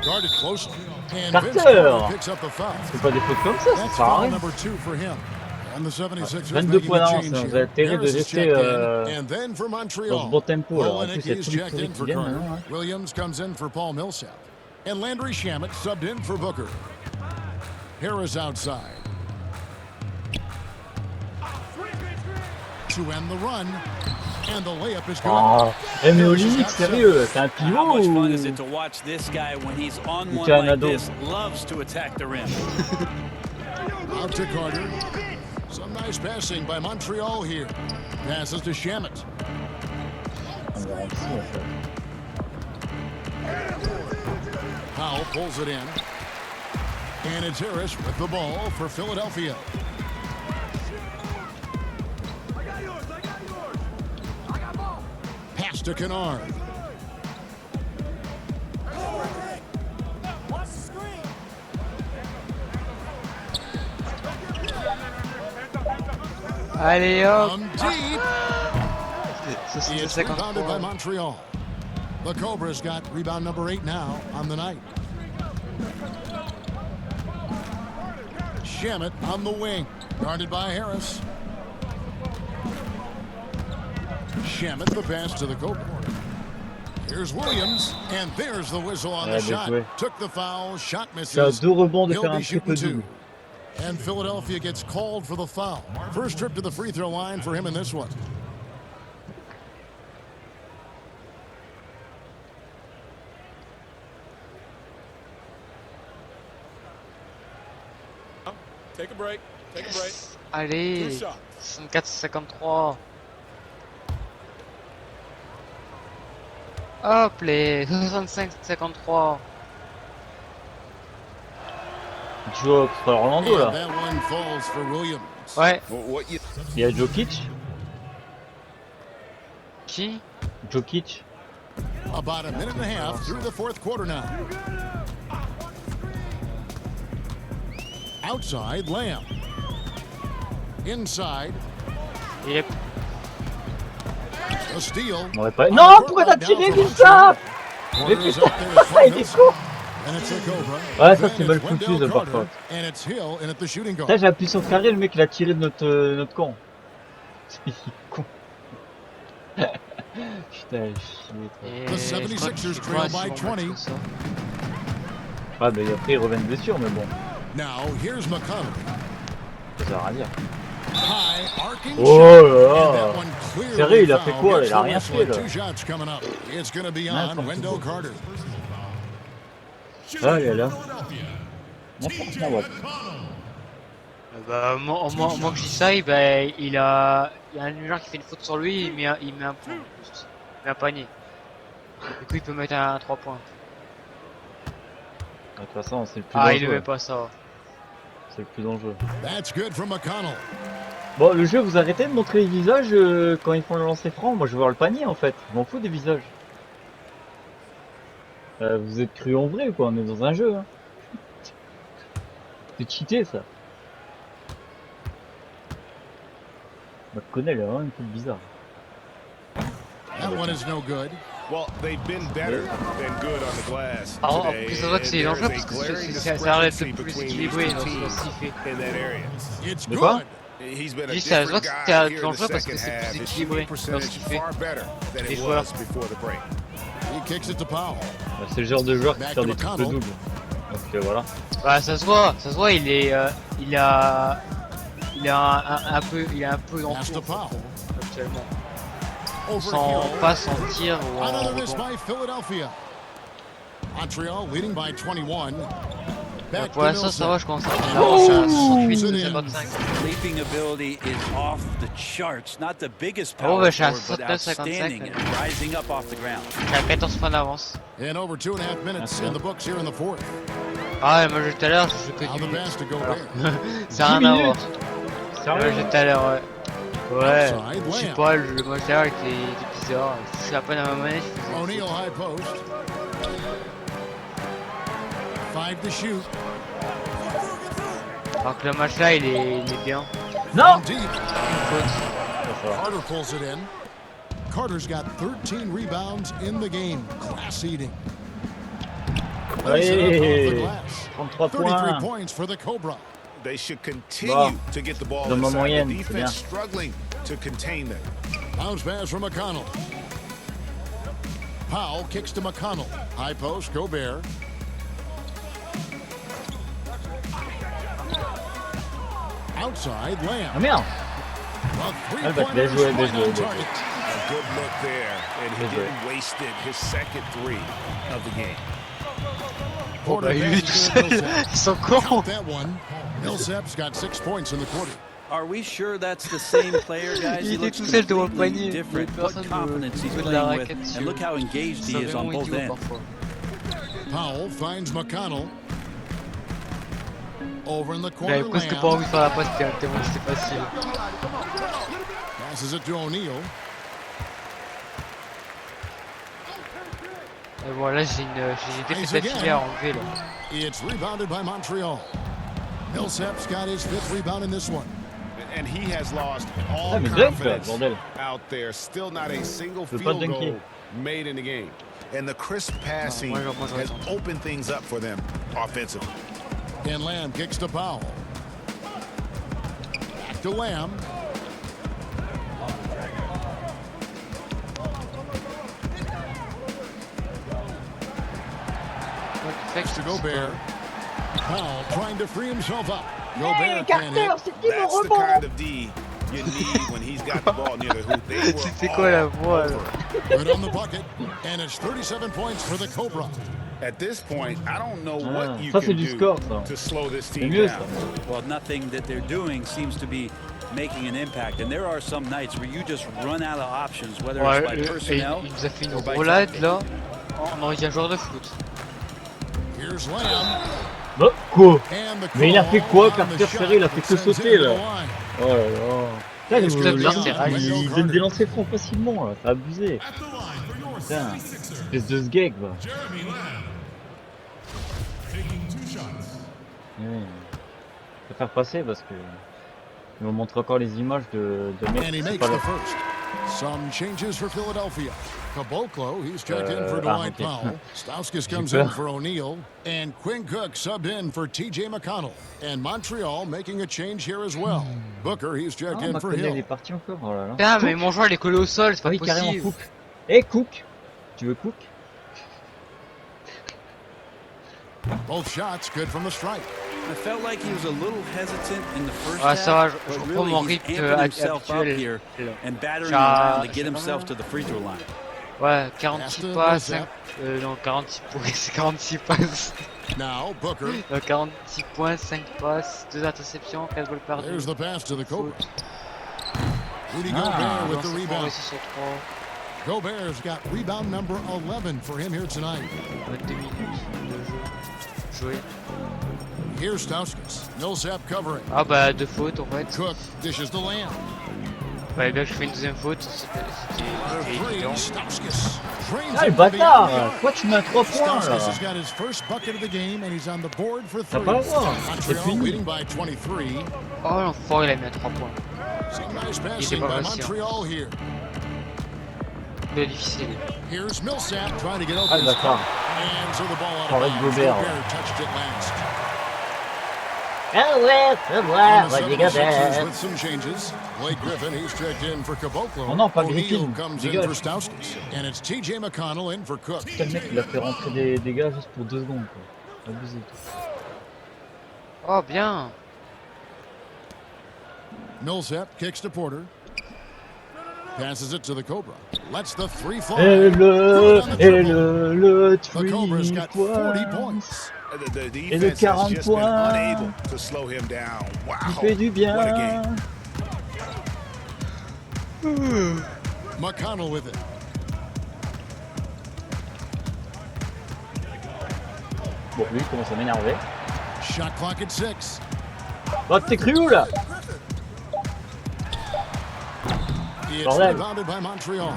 Guarded closely. And Carter picks up the foul. C'est pas des fautes comme ça, That's ça foul rien. number 2 for him. And the 76ers 22 points d'avance, making a change vous avez intérêt de rester and then for dans Montreal. ce bon tempo. Là. En plus, il y a Olenek tous les checked souris in for qui viennent Carter. maintenant. Hein. Williams comes in for Paul Millsap. And Landry Shamet subbed in for Booker. Harris outside. To end the run. And the layup is good. Oh, mais au limite, sérieux, c'est un pivot How much fun ou... is it to watch this guy when he's on one Canada. like this, loves to attack the rim. Out to Carter. Some nice passing by Montreal here. Passes to Shamet. Powell pulls it in. And it's Harris with the ball for Philadelphia. Pass to Kennard. Allez hop. From deep. It's rebounded by Montreal. The Cobras got rebound number 8 now on the night. Shamet on the wing, guarded by Harris. Shamet the pass to the Cobra. Here's Williams, and there's the whistle on the shot. Took the foul, shot misses. Deux rebonds de He'll faire be un shooting triple two. And Philadelphia gets called for the foul. First trip to the free throw line for him in this one. Take a break. Take a break. Allez, 64-53. Hop, les 65-53. Tu vois contre Orlando là. Ouais. Il y a Jokic. Qui? Jokic. About a minute and a half through the fourth quarter now. Outside, Lamb. Inside. Yep. A steal. Non, pourquoi t'as tiré Vilsa? Mais putain, il est con. Ouais, ça c'est mal foutu de par contre. Là j'ai appuyé sur le carré, le mec il a tiré de notre camp. C'est con. Putain, chier. Ah mais après ils reviennent blessure, mais bon. Ça sert à rien dire. Oh là là. Sérieux, il a fait quoi là? Il a rien fait là. Ah, il est là. Bah, moi que j'y sais, bah, il y a un joueur qui fait une faute sur lui, il met un point. Il met un panier. Du coup, il peut mettre un 3 points. De toute façon, c'est le plus dangereux. Ah, il ne met pas ça. C'est le plus dangereux. Bon, le jeu, vous arrêtez de montrer les visages quand ils font le lancer franc. Moi, je veux voir le panier en fait. Je m'en fous des visages. Vous êtes cru en vrai quoi, on est dans un jeu. Hein. C'est cheaté ça. Je connais, il a vraiment une coupe bizarre. Alors, en plus, c'est vrai que c'est dangereux parce que ça arrête de plus équilibré dans ce qu'il fait. De quoi? Je dis, ça se voit que c'est dangereux parce que c'est plus équilibré dans ce qu'il fait. Les joueurs. C'est le genre de joueur qui fait des triples doubles. Donc voilà. Bah ça se voit, il a un peu d'entour actuellement. Sans pas sentir ou en pour l'instant ça va, je commence à faire 68-55. Leaping ability is off the charts. Not the biggest Oh, power je suis à forward, but outstanding and rising up off the ground. Je suis à 14 points d'avance. And over 2.5 minutes in the books here in the fourth. Ah ouais, moi tout à l'heure, je joue que 10 minutes. Ça n'a rien à voir. Moi tout à l'heure, ouais. Ouais, je sais pas, le match là était bizarre. Je suis à peine à ma manette. O'Neal high post. 5 to shoot. Alors que le match là, il est bien. Non! Carter pulls it in. Carter's got 13 rebounds in the game. Class eating. Allez, 33 33 points. points for the Cobra. They should continue to get the ball inside. The defense struggling to contain them. Bounce pass from McConnell. Powell kicks to McConnell. High post, Gobert. Outside, Lamb. Ah merde! A bien joué. A good look there, and he didn't waste it. His second three of the game. Oh bah lui tout seul, ils sont cons. Millsap's got 6 points in the quarter. Are we sure that's the same player, guys? He looks completely different. What confidence he's playing with, and look how engaged he is on both ends. Powell finds McConnell. Over in the corner. J'avais presque pas envie de faire la passe tellement c'était facile. Passes it to O'Neal. Et bon là j'ai des faits d'affilée à enlever là. It's rebounded by Montreal. Millsap's got his 5th rebound in this one. And he has lost all confidence out there. Still not a single field goal made in the game. and the crisp passing has opened things up for them offensively. And Lamb kicks to Powell. Back to Lamb. Next to Gobert. Powell trying to free himself up. Gobert can't hit. That's the kind of D you need when he's got the ball near the hoop. C'est quoi la voix? Right on the bucket, and it's 37 points for the Cobra. At this point, I don't know what you can do to slow this team down. Well, nothing that they're doing seems to be making an impact, and there are some nights where you just run out of options, whether it's by personnel il nous a fait une roulade là. On aurait dit un joueur de foot. Here's Lamb. Oh, quoi? Mais il a fait quoi, Carter Ferry? Il a fait que sauter là. Oh là là. Il donne des lancers francs facilement là. C'est abusé. Putain, espèce de sgeg va. Je vais faire passer parce que ils vont montrer encore les images de mecs. C'est pas là. Some changes for Philadelphia. Caboclo, he's checked in for Dwight Powell. Stauskas comes in for O'Neal. And Quinn Cook subbed in for TJ McConnell. And Montreal making a change here as well. Booker, he's checked in for Hill. Il est parti encore. Oh là là. Ah, mais mon joueur il est collé au sol, c'est pas possible. Carrément Cook. Hey Cook, tu veux Cook? Both shots good from the strike. I felt like he was a little hesitant in the first half, ça va, je but reprends mon really he's rythme amping himself up actuel. here and battering around to get himself to the free throw line. Ouais, 46 passes, non 46 points, c'est 46 passes. Now Booker. 46 points, 5 passes, 2 interceptions, 4 goals perdus. There's the pass to the Cobra. Rudy Gobert with the rebound. Gobert's got rebound number 11 for him here tonight. 22 minutes de jeu joué. Here's Stauskas. Millsap covering. Ah bah 2 fautes en fait. Cook dishes the Lamb. Fallait bien que je fais une deuxième faute, c'était évident. Ah le bâtard! Pourquoi tu mets 3 points là? Stauskas has got his first bucket of the game and he's on the board for 3. T'as pas le droit. Montreal leading by 23. Oh l'enfoiré, il a mis à 3 points. Some nice passing by Montreal here. C'est difficile. Here's Millsap trying to get open. Ah le bâtard. And so the ball out of bounds. Gobert touched it last. With some changes. Blake Griffin, he's checked in for Caboclo. Oh non, pas O'Neal Griffin. comes in for Stauskas. And it's TJ McConnell in for Cook. Putain, le mec, il a fait rentrer des gars juste pour 2 secondes. Quoi. Abusé. Oh bien. Millsap kicks to Porter. Passes it to the Cobra. Lets the 3 fly. Le The Cobra's got 40 points. The defense has just been unable to slow him down. Wow. Il fait du bien. What a game. McConnell with it. Bon, lui, il commence à m'énerver. Shot clock at 6. Oh, t'es cru où là? It's rebounded by Montreal.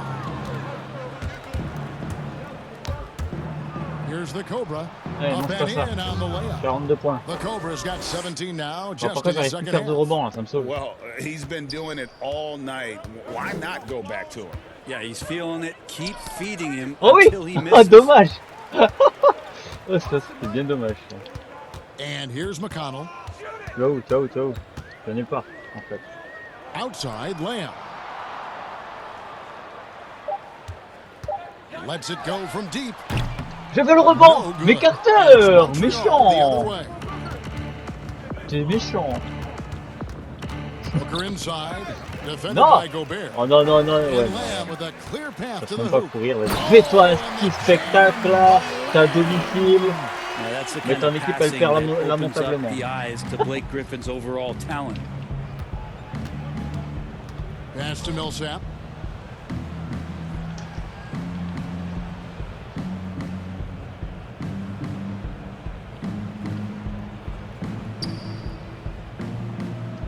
Here's the Cobra. Up and in on the layup. 42 points. The Cobra's got 17 now. Bon, Just pourquoi in the j'arrive plus second faire de half. rebond là, ça me sauve. Well, he's been doing it all night. Why not go back to him? Yeah, he's feeling it. Keep feeding him Oh oui! until he Ah, misses. dommage! Oh, ça c'était bien dommage. Ça. And here's McConnell. Ciao, ciao, ciao. Je n'ai pas, en fait. Outside Lamb. Lets it go from deep. J'avais le rebond! Mais Carter! Méchant! T'es méchant! Booker inside. Defended Non! by Gobert. Oh non, non, non, ouais. And Lamb with a clear path Ça to se the même pas hoop. courir, vas-y. Fais-toi un petit spectacle là, t'as à domicile. Now, that's the Mais kind ton of équipe elle passing perd that opens lamentablement. up the eyes to Blake Griffin's overall talent. Pass to Millsap.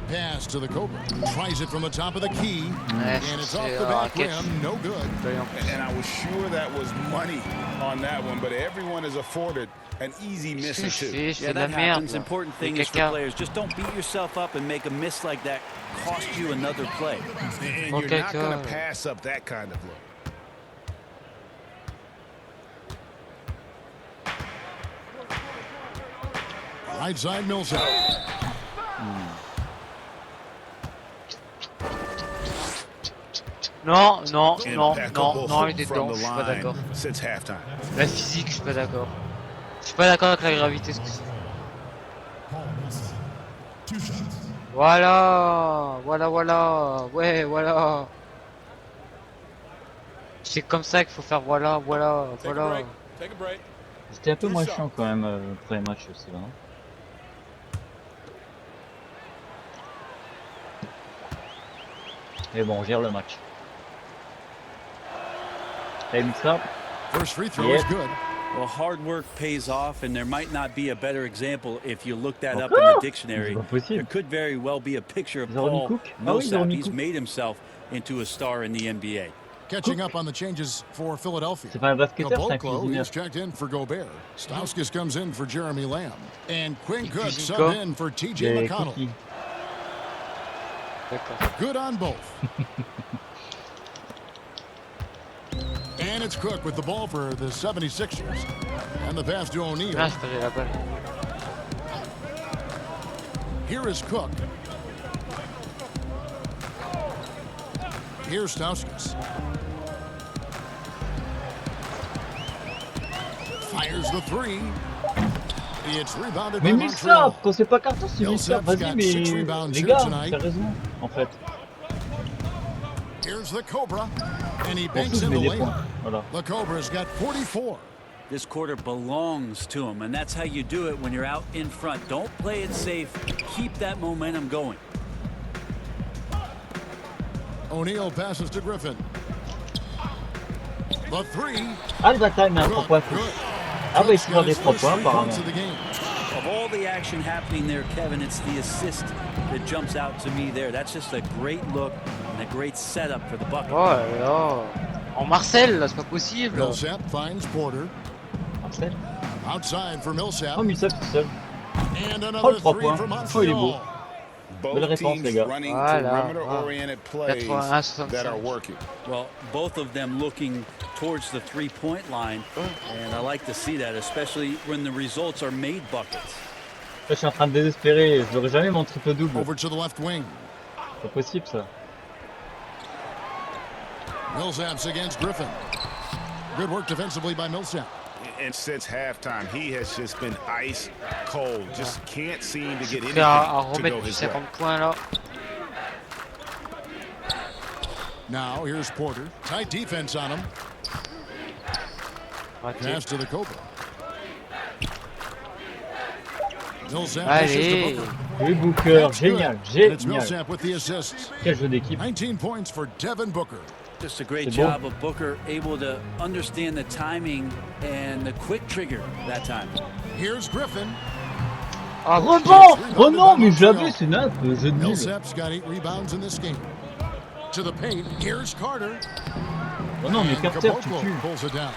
Pass to the Cobra. Tries it from the top of the key. And it's off the back rim. No good. And I was sure that was money on that one, but everyone is afforded an easy miss or two. Yeah, that happens. Important thing is for players, just don't beat yourself up and make a miss like that cost you another play. And you're not going to pass up that kind of look. Right side Millsap. Non, il est dedans, je suis pas d'accord. La physique, je suis pas d'accord. Je suis pas d'accord avec la gravité, ce que c'est. Voilà, ouais, voilà. C'est comme ça qu'il faut faire, voilà. C'était un peu moins chiant quand même pour les matchs aussi, là. Mais bon, on gère le match. Hey, mix up. First free throw is good. Well, hard work pays off, and there might not be a better example if you look that up in the dictionary. There could very well be a picture of Paul Millsap. He's made himself into a star in the NBA. Catching up on the changes for Philadelphia. C'est pas un basketteur, c'est un Caboclo cuisinier. is checked in for Gobert. Stauskas comes in for Jeremy Lamb. And Quinn Cook sub in for TJ McConnell. Good on both. And it's Cook with the ball for the 76ers. And the pass to O'Neal. Here is Cook. Here's Stauskas. Fires the three. It's rebounded by Mais mix up, quand c'est pas carton, c'est mix up. Vas-y, mais les gars, t'as raison, en fait. Here's the Cobra, and he banks in the lane. The Cobra's got 44. This quarter belongs to him, and that's how you do it when you're out in front. Don't play it safe. Keep that momentum going. O'Neal passes to Griffin. The three. Ah, le bataille, mais un 3 points. Ah, bah, il se des 3 points, apparemment. Of all the action happening there, Kevin, it's the assist that jumps out to me there. That's just a great look and a great setup for the bucket. Oh là là. En Marcel, là, c'est pas possible. Millsap finds Porter. Marcel. Outside for Millsap. Oh, Millsap tout seul. And oh, another 3 three points. from Oh, il est beau. Both Belle réponse, les gars. running voilà, perimeter-oriented plays that are working. Well, both of them looking towards the three-point line, and I like to see that, especially when the results are made buckets. Là, je suis en train de désespérer. Je n'aurai jamais mon triple double. Over to the left wing. C'est pas possible, ça. Millsap's against Griffin. Good work defensively by Millsap. And since halftime, he has just been ice cold. Just can't seem to get anything to go his way. Points, là. Now here's Porter. Tight defense on him. Pass to the Cobra. Millsap pushes to Booker. Oui, Booker, génial, It's génial. Millsap with the assists. Quel jeu d'équipe. 19 points for Devin Booker. Just a great job of Booker, able to understand the timing and the quick trigger that time. Here's Griffin. Rebond! Oh non, mais j'avais, c'est naze, le jeu de nul. Millsap's got 8 rebounds in this game. To the paint, here's Carter. Oh non, mais capteur, tu tues. Pulls it down.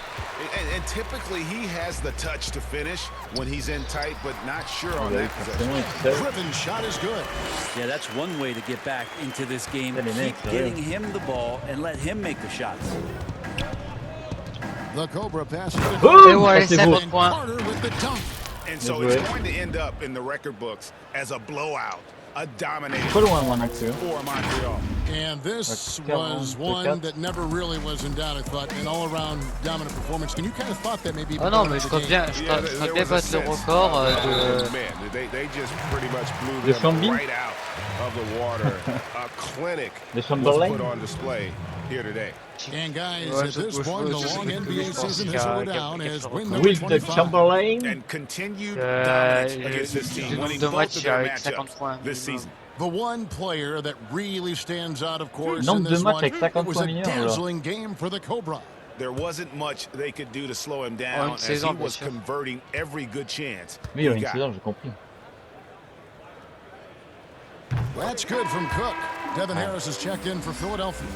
And typically he has the touch to finish when he's in tight, but not sure on that possession. Griffin's shot is good. Yeah, that's one way to get back into this game. Keep getting him the ball and let him make the shots. The Cobra passes it. And Carter with the dunk. And so it's going to end up in the record books as a blowout, a domination for Montreal. And this was one that never really was in doubt, I thought, an all-around dominant performance. And you kind of thought that maybe. Oh non, mais je crois bien battre le record de. They just pretty much blew them right out of the water. A clinic was put on display here today. And guys, at this point, the long NBA season has slowed down as win number 25. Chamberlain and continued dominance against this team, winning both of their matchups this season. The one player that really stands out, of course, in this one, it was a dazzling game for the Cobra. There wasn't much they could do to slow him down as he was converting every good chance he got. That's good from Cook. Devin Harris is checked in for Philadelphia.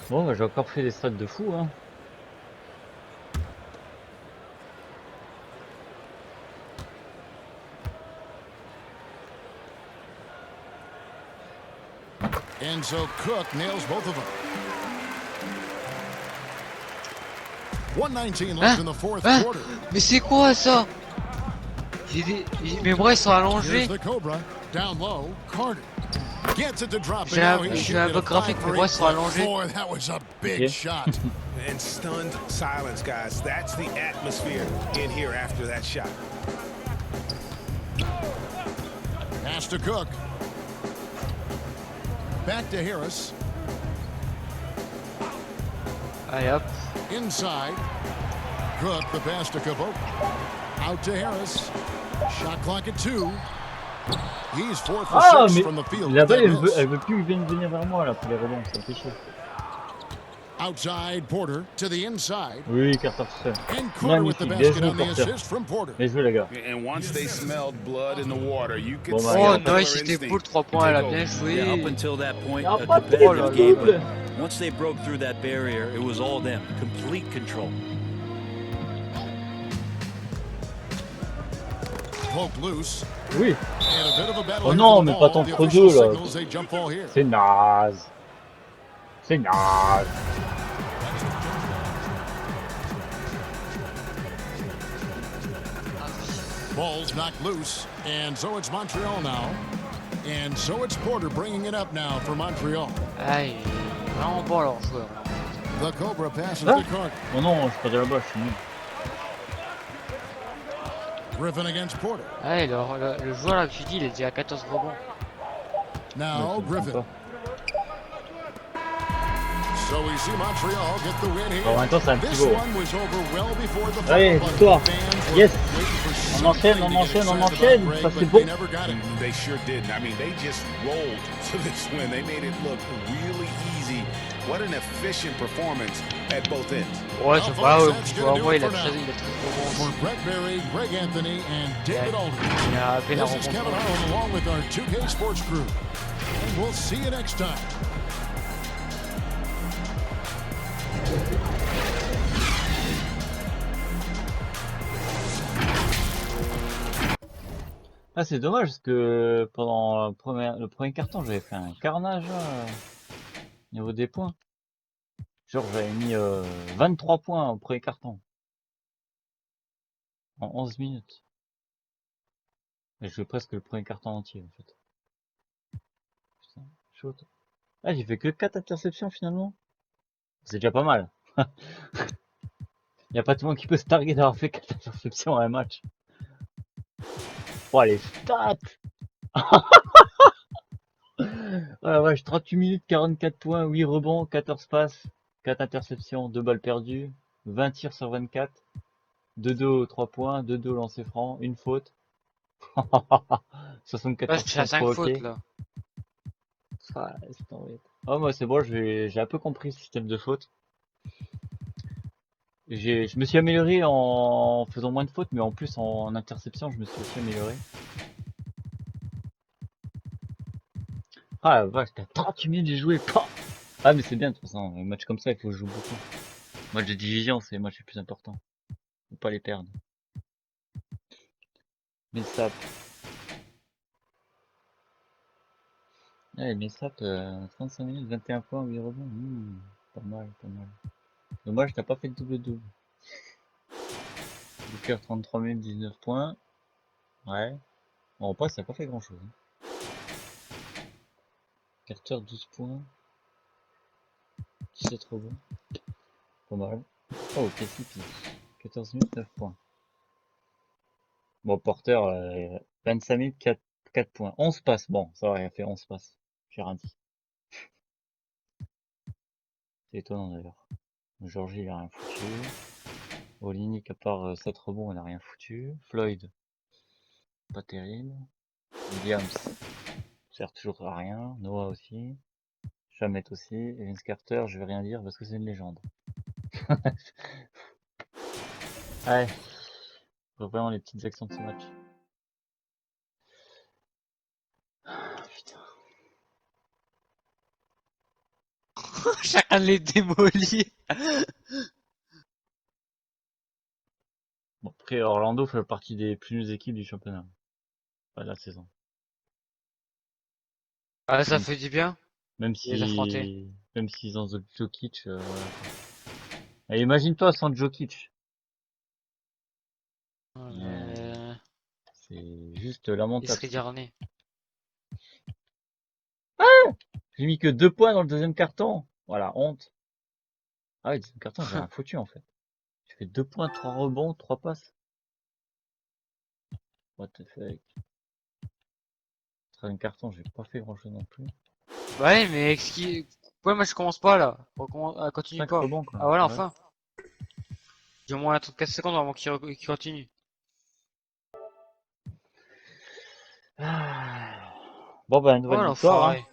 Bon, bah, j'ai encore fait des stats de fou, hein. And so Cook nails both of them. Mais c'est quoi ça? Mes bras ils sont allongés. J'ai un bug graphique, mes bras sont allongés. Okay. And stunned silence, guys. That's the atmosphere in here after that shot. Pass to Cook. Back to Harris. Allez hop. Inside. Cook, the pass to Kabok. Out to Harris. Shot clock at 2. He's 4 for 6 from the field. La balle, elle veut plus venir vers moi là pour les rebonds, ça me fait chier. Outside Porter to the inside. Oui, Carter seul. Magnifique, bien joué Porter. Bien joué les gars. And once they smelled blood in the water, you could see oh non, c'était cool 3 points, elle a bien joué. Yeah, up until that point, a competitive game, but once they broke through that barrier, it was all them, complete control. Loose. Oui. Oh non, mais pas tant entre deux là. C'est naze. C'est naze. Ball's knocked loose, and so it's Montreal now. And so it's Porter bringing it up now for Montreal. Aïe, vraiment bon leur joueur. The Cobra passes to Cook. Oh non, je suis pas de là-bas, je suis nul. Griffin against Porter. Hey, le joueur là que tu dis, il est déjà à 14 rebonds. Now Griffin. So we see Montreal get the win here. En même temps, c'est un petit beau. Allez, victoire. Yes. On enchaîne. Ça c'est beau. They sure did. I mean, they just rolled to this win. They made it look really easy. What an efficient performance at both ends. Ouais, c'est pas ouais, il a très for Brett Berry, Greg Anthony, and David Aldridge. This is Kevin Harlan along with our 2K Sports crew. And we'll see you next time. Ah, c'est dommage parce que pendant le premier carton, j'avais fait un carnage au niveau des points. Genre, j'avais mis 23 points au premier carton. En 11 minutes. Et je jouais presque le premier carton entier, en fait. Putain, chaud. Ah, j'ai fait que 4 interceptions finalement. C'est déjà pas mal. Y a pas tout le monde qui peut se targuer d'avoir fait 4 interceptions en un match. Oh, les stats. Oh la vache, 38 minutes, 44 points, 8 rebonds, 14 passes, 4 interceptions, 2 balles perdues, 20 tirs sur 24, 2-2 3 points, 2-2 lancé franc, une faute. 74 points provoqués. Oh, moi c'est bon, j'ai un peu compris le système de faute. Je me suis amélioré en faisant moins de fautes, mais en plus en interception, je me suis aussi amélioré. Ah la vache, t'as 38 minutes de jouer. Ah mais c'est bien de toute façon, un match comme ça, il faut jouer beaucoup. Match de division, c'est les matchs les plus importants. Faut pas les perdre. Mais ça. Ouais, mais ça, 35 minutes, 21 points, 8 rebonds. Pas mal, pas mal. Dommage, t'as pas fait de double-double. Booker 33 minutes, 19 points. Ouais. Bon, après, ça n'a pas fait grand chose. Carter 12 points. 17 rebonds. Pas mal. Oh, KCP. 14 minutes, 9 points. Bon, Porter, 25 minutes, 4 points. 11 passes. Bon, ça aurait fait 11 passes. J'ai rien dit. C'est étonnant d'ailleurs. Georgie, il a rien foutu. Ligne, à part 7 rebonds, il a rien foutu. Floyd, pas terrible. Williams, sert toujours à rien. Noah aussi. Chamet aussi. Et Vince Carter, je vais rien dire parce que c'est une légende. Ouais. Vraiment les petites actions de ce match. Putain. Chacun les démolit. Bon, après, Orlando fait partie des plus nulles équipes du championnat. Pas de la saison. Ah, ça fait du bien. Même si, même s'ils ont Jokic, voilà. Et imagine-toi sans Jokic. C'est juste Il lamentable. serait dernier. J'ai mis que 2 points dans le deuxième carton. Voilà, honte. Ah oui, le deuxième carton, j'ai rien foutu en fait. J'ai fait 2 points, 3 rebonds, 3 passes. What the fuck. Troisième carton, j'ai pas fait grand chose non plus. Ouais, mais ouais, moi je commence pas là. Continue 5 pas. rebonds quoi. Ah voilà, Ouais. enfin. J'ai au moins un truc 4 secondes avant qu'il continue. Bon bah nouvelle Oh victoire hein. l'enfoiré.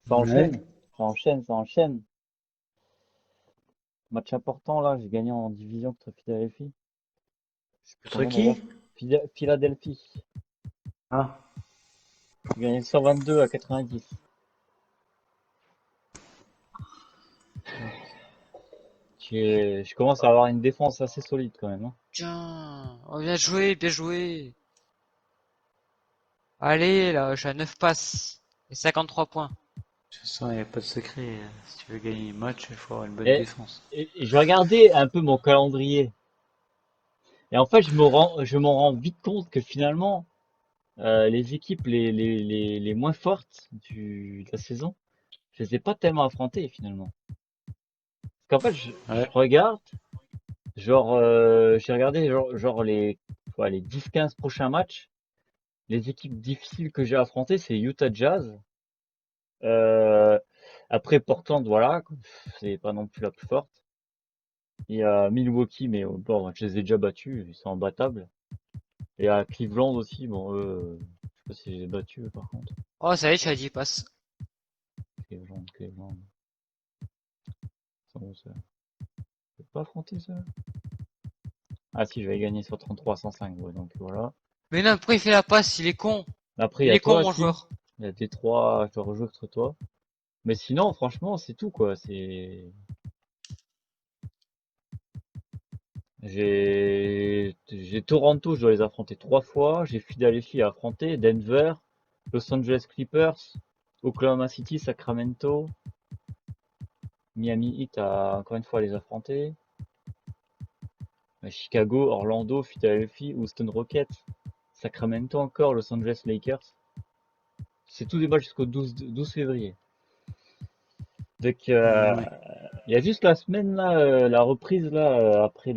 Ça enchaîne, ça enchaîne, ça enchaîne. Match important là, j'ai gagné en division contre Philadelphie. Je suis plus Contre content qui? d'avoir Philadelphie. Ah. J'ai gagné 122 à 90. Je commence à avoir une défense assez solide quand même. Hein. Tiens, oh, bien joué, bien joué. Allez, là, j'ai 9 passes et 53 points. De toute façon, il n'y a pas de secret. Si tu veux gagner un match, il faut avoir une bonne Et, défense. et je regardais un peu mon calendrier. Et en fait, je m'en rends vite compte que finalement, les équipes les moins fortes de la saison, je les ai pas tellement affrontées finalement. Parce qu'en fait, je regarde, genre, j'ai regardé genre les 10-15 prochains matchs. Les équipes difficiles que j'ai affrontées, c'est Utah Jazz. Euh, après Portland, voilà, c'est pas non plus la plus forte. Il y a Milwaukee, mais bon, je les ai déjà battus, ils sont imbattables. Et à Cleveland aussi, bon, je sais pas si je les ai battus par contre. Oh, ça y est, tu as 10 passes. Cleveland. C'est bon, ça. Je peux pas affronter ça. Ah si, je vais gagner sur 33-105, ouais, donc voilà. Mais non, pourquoi il fait la passe? Il est con. Après, il y Il a est con, toi mon aussi. joueur. Il y a Détroit, je rejoue contre toi. Mais sinon, franchement, c'est tout, quoi. J'ai Toronto, je dois les affronter 3 fois. J'ai Philadelphie à affronter, Denver, Los Angeles Clippers, Oklahoma City, Sacramento, Miami Heat à encore une fois les affronter. Chicago, Orlando, Philadelphie, Houston Rockets, Sacramento encore, Los Angeles Lakers. C'est tout des matchs jusqu'au 12 février. Donc il y a juste la semaine là, la reprise là après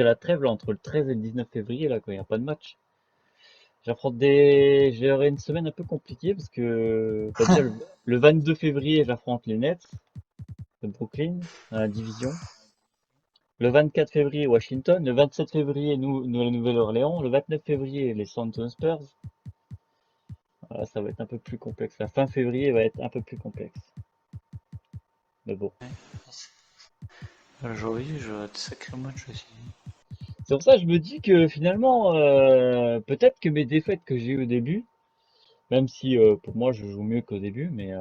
la trêve là, entre le 13 et le 19 février là quand il n'y a pas de match. J'aurai une semaine un peu compliquée parce que bah, déjà le 22 février j'affronte les Nets de Brooklyn dans la division. Le 24 février Washington, le 27 février nous la Nouvelle-Orléans, le 29 février les San Antonio Spurs. Voilà, ça va être un peu plus complexe. La fin février va être un peu plus complexe. Mais bon. Aujourd'hui, je vois de sacrés matchs aussi. C'est pour ça que je me dis que finalement, peut-être que mes défaites que j'ai eu au début, même si pour moi je joue mieux qu'au début, mais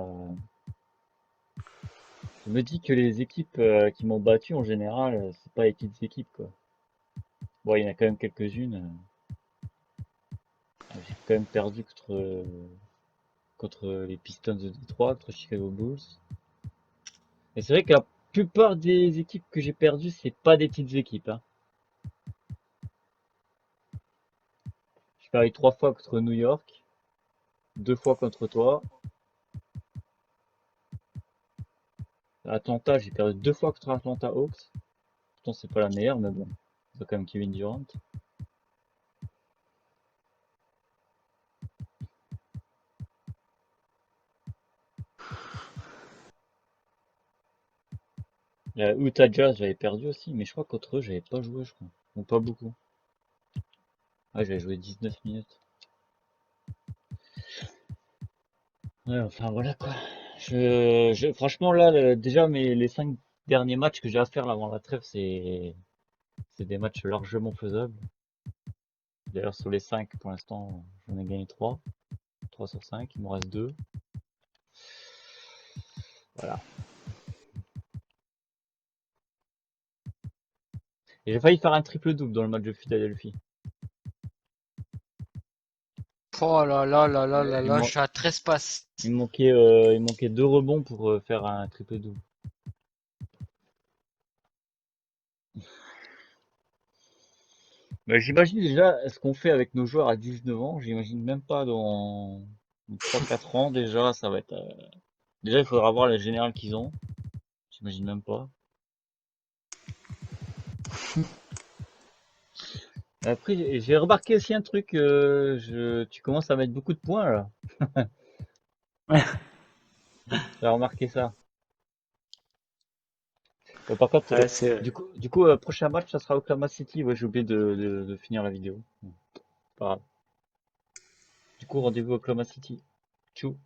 je me dis que les équipes qui m'ont battu en général, c'est pas les petites équipes quoi. Bon, il y en a quand même quelques-unes. J'ai quand même perdu contre les Pistons de Détroit, contre Chicago Bulls. Et c'est vrai que la plupart des équipes que j'ai perdues, c'est pas des petites équipes. Hein. J'ai perdu 3 fois contre New York, 2 fois contre toi. Atlanta, j'ai perdu 2 fois contre Atlanta Hawks. Pourtant, c'est pas la meilleure, mais bon. C'est quand même Kevin Durant. Utah Jazz, j'avais perdu aussi, mais je crois qu'entre eux, j'avais pas joué, je crois. Ou pas beaucoup. Ah, j'avais joué 19 minutes. Ouais, enfin voilà quoi. Franchement, là, déjà, les 5 derniers matchs que j'ai à faire là, avant la trêve, c'est des matchs largement faisables. D'ailleurs, sur les 5, pour l'instant, j'en ai gagné 3. 3 sur 5, il m'en reste 2. Voilà. Et j'ai failli faire un triple-double dans le match de Philadelphie. Oh là là là là là, je suis à 13 passes. Il me manquait 2 rebonds pour faire un triple-double. Bah, j'imagine déjà ce qu'on fait avec nos joueurs à 19 ans, j'imagine même pas dans 3-4 ans déjà, ça va être... Déjà, il faudra voir la générale qu'ils ont, j'imagine même pas. Après, j'ai remarqué aussi un truc, tu commences à mettre beaucoup de points là. J'ai remarqué ça. Par contre, Ouais, du coup, prochain match, ça sera Oklahoma City. Ouais, j'ai oublié de finir la vidéo. Pas grave. Du coup, rendez-vous Oklahoma City. Tchou.